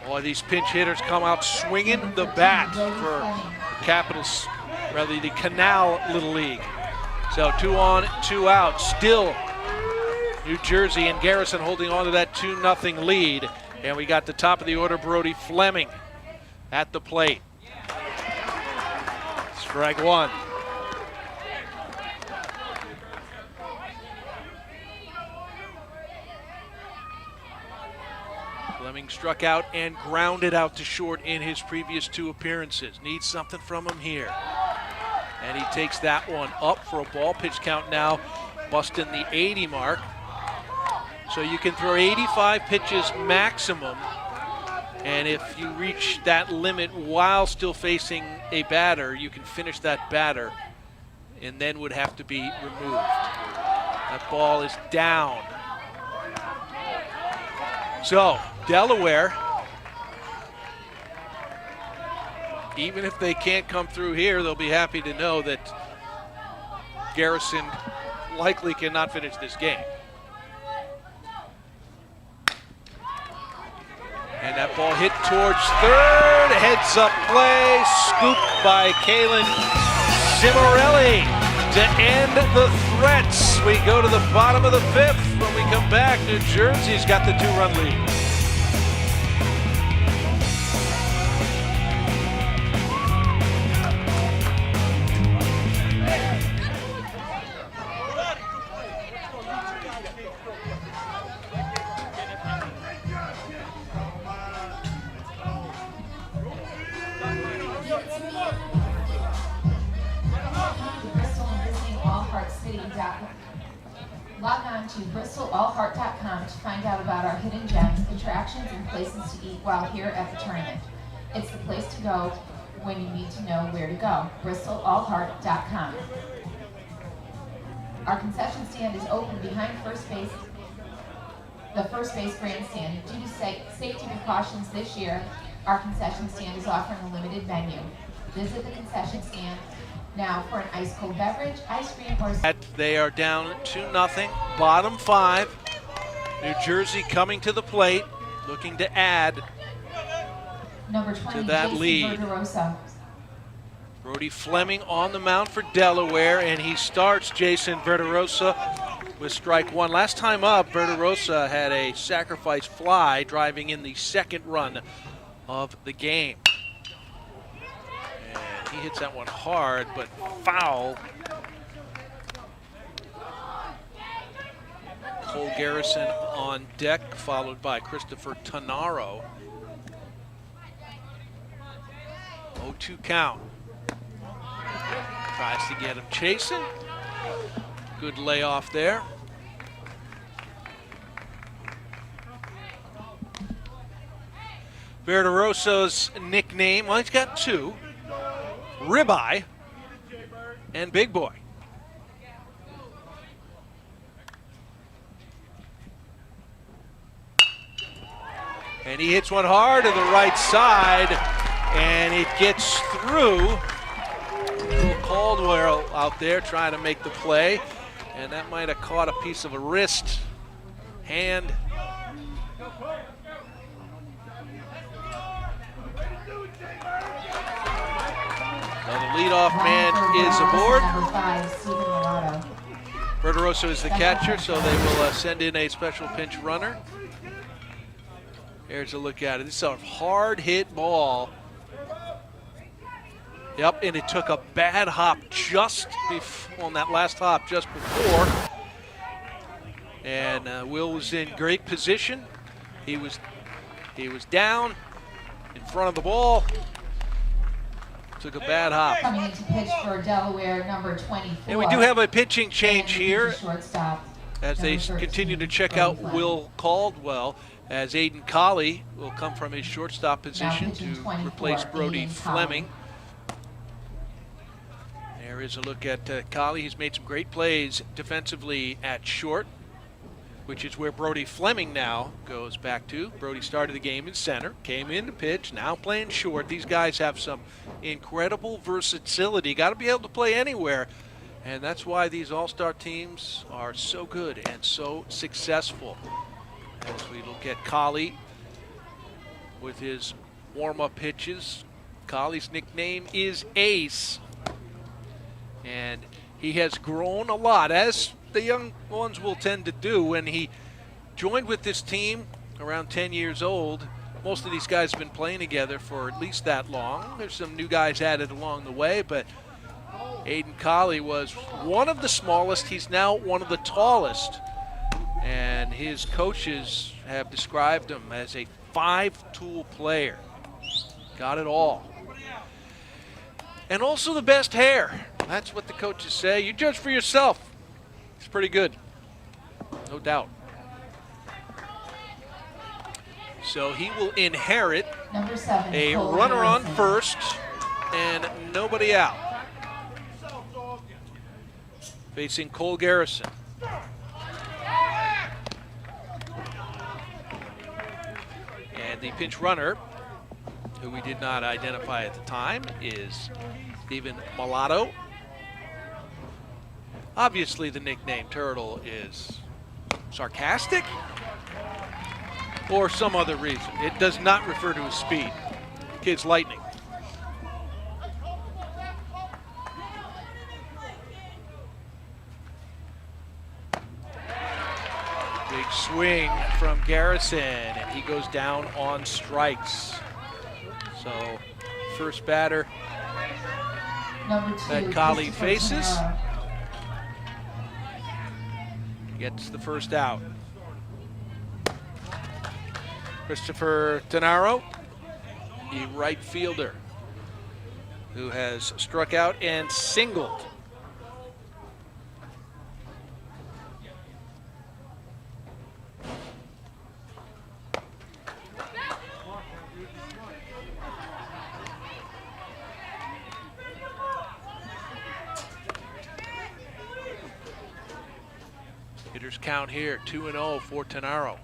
Boy, these pinch hitters come out swinging the bat for Capitals, rather the Canal Little League. So 2 on, 2 out. Still New Jersey and Garrison holding on to that 2-0 lead. And we got the top of the order, Brody Fleming at the plate. Strike 1. Fleming struck out and grounded out to short in his previous 2 appearances. Needs something from him here. And he takes that one up for a ball. Pitch count now busting the 80 mark. So you can throw 85 pitches maximum, and if you reach that limit while still facing a batter, you can finish that batter and then would have to be removed. That ball is down. So Delaware, even if they can't come through here, they'll be happy to know that Garrison likely cannot finish this game. And that ball hit towards third, heads up play, scooped by Kalen Cimarelli to end the threats. We go to the bottom of the 5th. When we come back, New Jersey's got the 2-run lead. Log on to bristolallheart.com to find out about our hidden gems, attractions, and places to eat while here at the tournament. It's the place to go when you need to know where to go. bristolallheart.com. Our concession stand is open behind first base, the first base grandstand. Due to safety precautions this year, our concession stand is offering a limited menu. Visit the concession stand now for an ice cold beverage, ice cream, or... They are down 2-0, bottom 5. New Jersey coming to the plate, looking to add Number 20, to that Jason lead. Verderosa. Brody Fleming on the mound for Delaware, and he starts Jason Verderosa with strike 1. Last time up, Verderosa had a sacrifice fly driving in the 2nd run of the game. He hits that one hard, but foul. Cole Garrison on deck, followed by Christopher Tanaro. 0-2 count. Tries to get him chasing. Good layoff there. Verderoso's nickname, well, he's got two, Ribeye and Big Boy. And he hits one hard to the right side, and it gets through. Caldwell out there trying to make the play, and that might have caught a piece of a wrist, hand. Now the leadoff man is aboard. Verderoso is the catcher, so they will send in a special pinch runner. Here's a look at it. This is a hard hit ball. Yep, and it took a bad hop just on that last hop just before. And Will was in great position. He was down in front of the ball. Took a bad hop. Coming in to pitch for Delaware, number 24. And we do have a pitching change here Shortstop, as they continue to check out Will Caldwell, as Aiden Colley will come from his shortstop position to replace Brody Fleming. There is a look at Colley. He's made some great plays defensively at short, which is where Brody Fleming now goes back to. Brody started the game in center, came in to pitch, now playing short. These guys have some incredible versatility. Got to be able to play anywhere, and that's why these all-star teams are so good and so successful. As we look at Colley with his warm-up pitches, Colley's nickname is Ace, and he has grown a lot, as the young ones will tend to do. When he joined with this team around 10 years old, most of these guys have been playing together for at least that long. There's some new guys added along the way, but Aiden Colley was one of the smallest. He's now one of the tallest, and his coaches have described him as a five-tool player. Got it all. And also the best hair. That's what the coaches say. You judge for yourself. It's pretty good, no doubt. So he will inherit number 7, a Cole runner Harrison. on first and nobody out. Facing Cole Garrison. And the pinch runner, who we did not identify at the time, is Steven Mulatto. Obviously, the nickname Turtle is sarcastic or some other reason. It does not refer to his speed. Kid's lightning. Big swing from Garrison, and he goes down on strikes. So, first batter Number 2, that Colley Christopher faces Tenaro. gets the first out. Christopher Tenaro, the right fielder, who has struck out and singled. Hitters count here, 2-0 for Tenaro.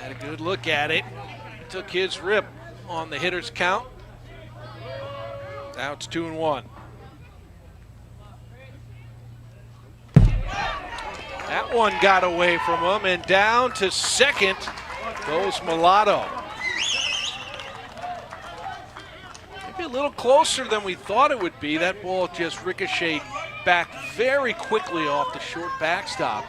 Had a good look at it. Took his rip on the hitter's count. Now it's 2-1. That one got away from him, and down to second goes Mulatto. Maybe a little closer than we thought it would be. That ball just ricocheted back very quickly off the short backstop.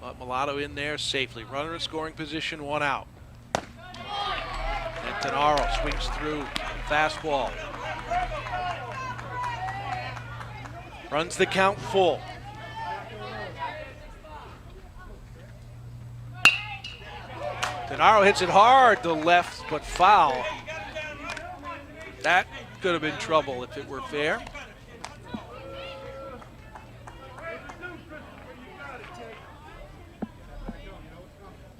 But Mulatto in there safely. Runner in scoring position, one out. And Tenaro swings through, fastball. Runs the count full. Denaro hits it hard to left, but foul. That could have been trouble if it were fair.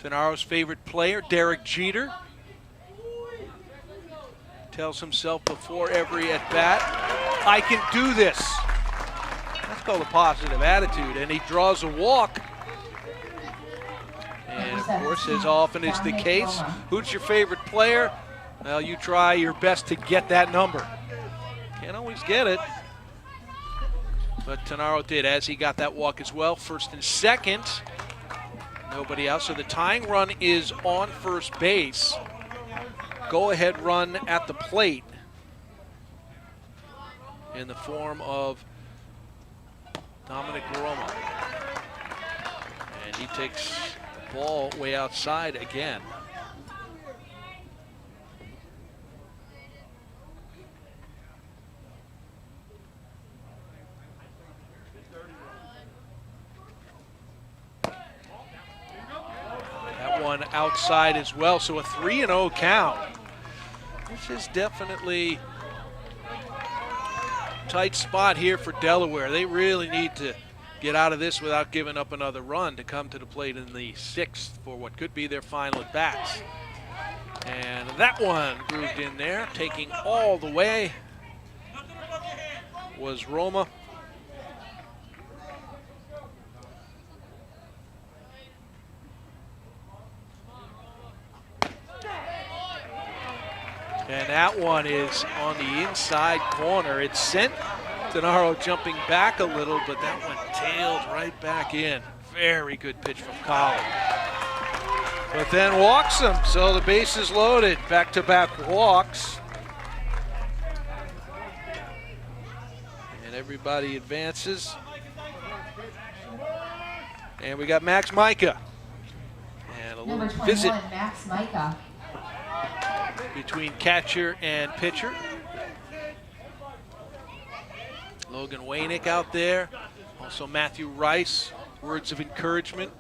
Denaro's favorite player, Derek Jeter, tells himself before every at-bat, I can do this. That's called a positive attitude, and he draws a walk. And of course, as often is the case, who's your favorite player? Well, you try your best to get that number. Can't always get it. But Denaro did, as he got that walk as well. First and second. Nobody else. So the tying run is on first base. Go-ahead run at the plate in the form of Dominic Roma. And he takes the ball way outside again. That one outside as well, so a 3-0 count. This is definitely a tight spot here for Delaware. They really need to get out of this without giving up another run to come to the plate in the 6th for what could be their final at-bats. And that one grooved in there, taking all the way was Roma. And that one is on the inside corner. It sent Denaro jumping back a little, but that one tailed right back in. Very good pitch from Collin. But then walks him, so the base is loaded. Back-to-back walks. And everybody advances. And we got Max Micah. And a little Number 21, visit Max Micah. between catcher and pitcher. Logan Wainick out there. Also Matthew Rice, words of encouragement.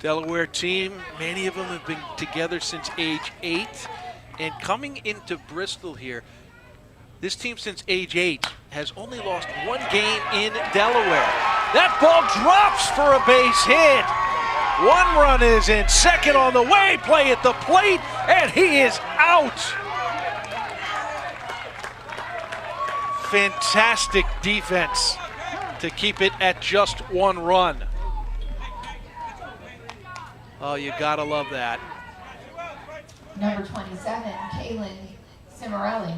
Delaware team, many of them have been together since age 8. And coming into Bristol here, this team since age 8 has only lost one game in Delaware. That ball drops for a base hit. One run is in, second on the way, play at the plate, and he is out. Fantastic defense to keep it at just one run. Oh, you gotta love that. Number 27, Kaylin Cimarelli.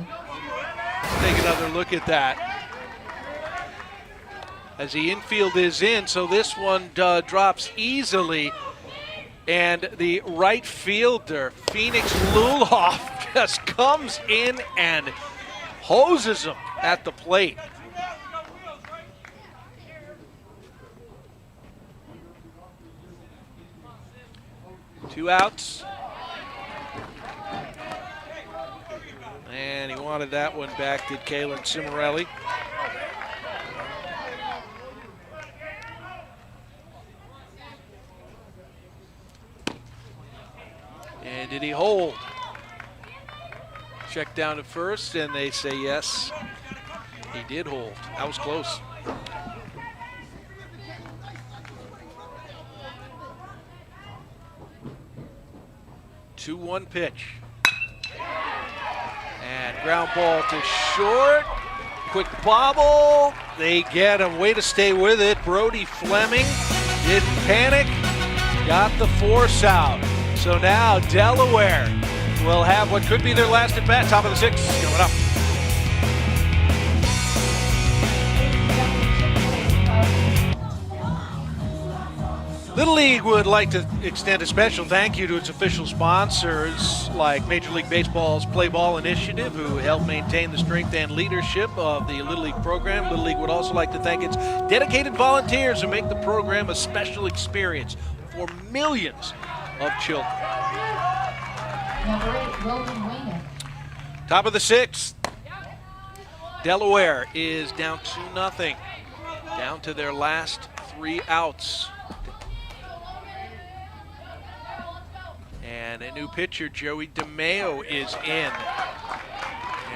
Let's take another look at that. As the infield is in, so this one drops easily. And the right fielder, Phoenix Luloff, just comes in and hoses him at the plate. Two outs. And he wanted that one back, did Kaylin Cimarelli. And did he hold? Check down to first, and they say yes, he did hold. That was close. Two-one pitch. And ground ball to short. Quick bobble. They get him. Way to stay with it. Brody Fleming didn't panic. Got the force out. So now Delaware will have what could be their last at bat. Top of the 6th coming up. Little League would like to extend a special thank you to its official sponsors like Major League Baseball's Play Ball Initiative, who help maintain the strength and leadership of the Little League program. Little League would also like to thank its dedicated volunteers who make the program a special experience for millions of children. Number 8, Logan Wainick. Top of the 6th. Delaware is down 2-0. Down to their last 3 outs. And a new pitcher, Joey DeMayo, is in.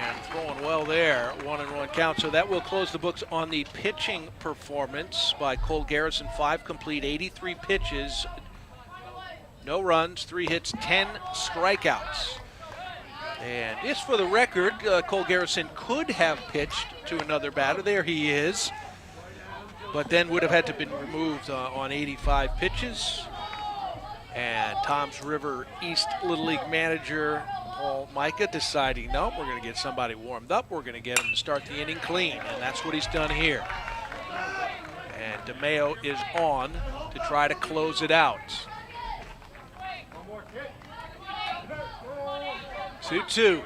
And throwing well there, 1-1 count. So that will close the books on the pitching performance by Cole Garrison. 5 complete, 83 pitches, no runs, 3 hits, 10 strikeouts. And just for the record, Cole Garrison could have pitched to another batter. There he is. But then would have had to been removed on 85 pitches. And Toms River East Little League manager Paul Micah deciding, no, we're going to get somebody warmed up. We're going to get him to start the inning clean. And that's what he's done here. And DeMayo is on to try to close it out. 2-2.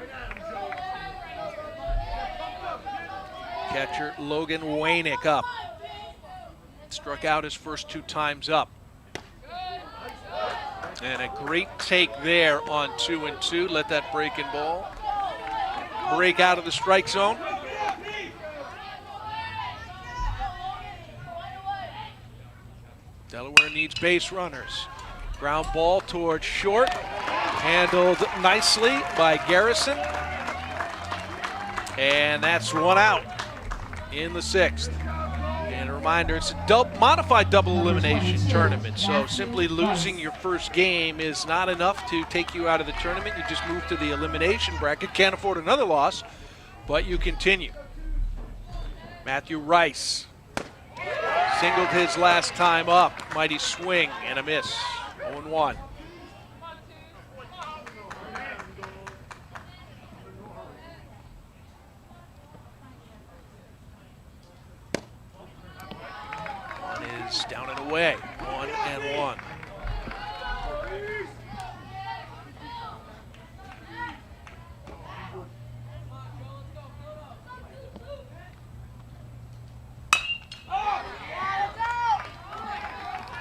Catcher Logan Wainick up. Struck out his first 2 times up. And a great take there on 2-2. Let that breaking ball break out of the strike zone. Delaware needs base runners. Ground ball towards short. Handled nicely by Garrison. And that's 1 out in the 6th. And a reminder, it's a modified double elimination tournament, so simply losing your first game is not enough to take you out of the tournament. You just move to the elimination bracket. Can't afford another loss, but you continue. Matthew Rice singled his last time up. Mighty swing and a miss. 0-1. Is down and away, 1-1.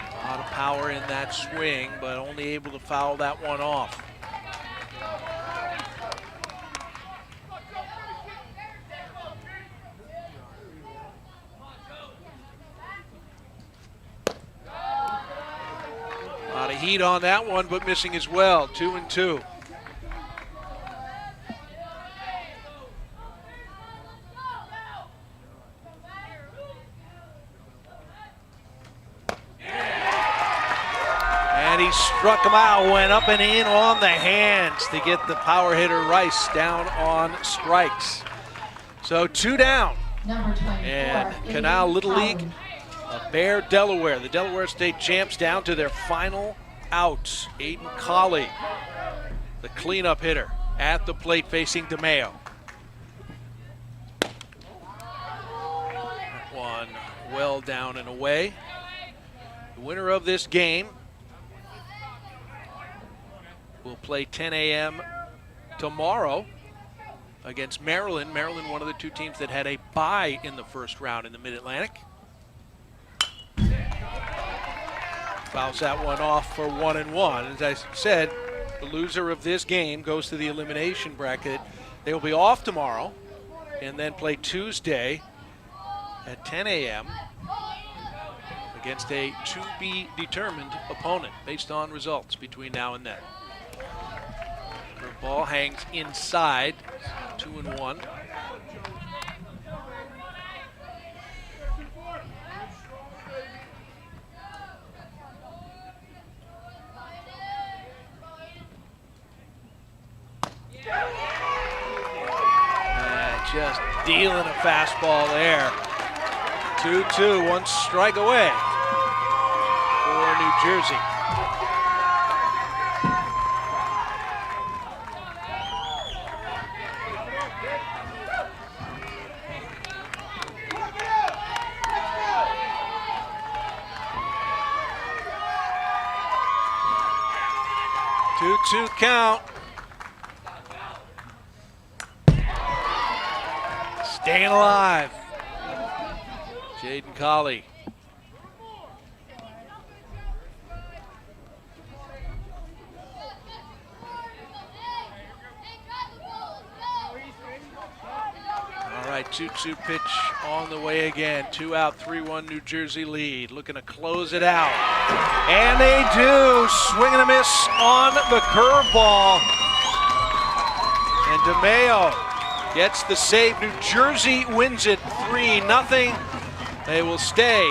A lot of power in that swing, but only able to foul that one off. Heat on that one, but missing as well. 2-2. And he struck him out, went up and in on the hands to get the power hitter Rice down on strikes. So 2 down. Number 24, And Canal Little League Bear Delaware, the Delaware State champs, down to their final out. Aiden Colley, the cleanup hitter, at the plate facing DeMayo. That one well down and away. The winner of this game will play 10 a.m. tomorrow against Maryland. Maryland, one of the 2 teams that had a bye in the first round in the Mid-Atlantic. Fouls that one off for 1-1. As I said, the loser of this game goes to the elimination bracket. They will be off tomorrow and then play Tuesday at 10 a.m. against a to-be-determined opponent based on results between now and then. The ball hangs inside, 2-1. Just dealing a fastball there. 2-2, 1 strike away for New Jersey. Two count. Staying alive. Jaden Colley. All right, 2-2 pitch on the way again. 2 out, 3-1 New Jersey lead. Looking to close it out. And they do. Swing and a miss on the curveball. And DeMayo gets the save. New Jersey wins it 3-0. They will stay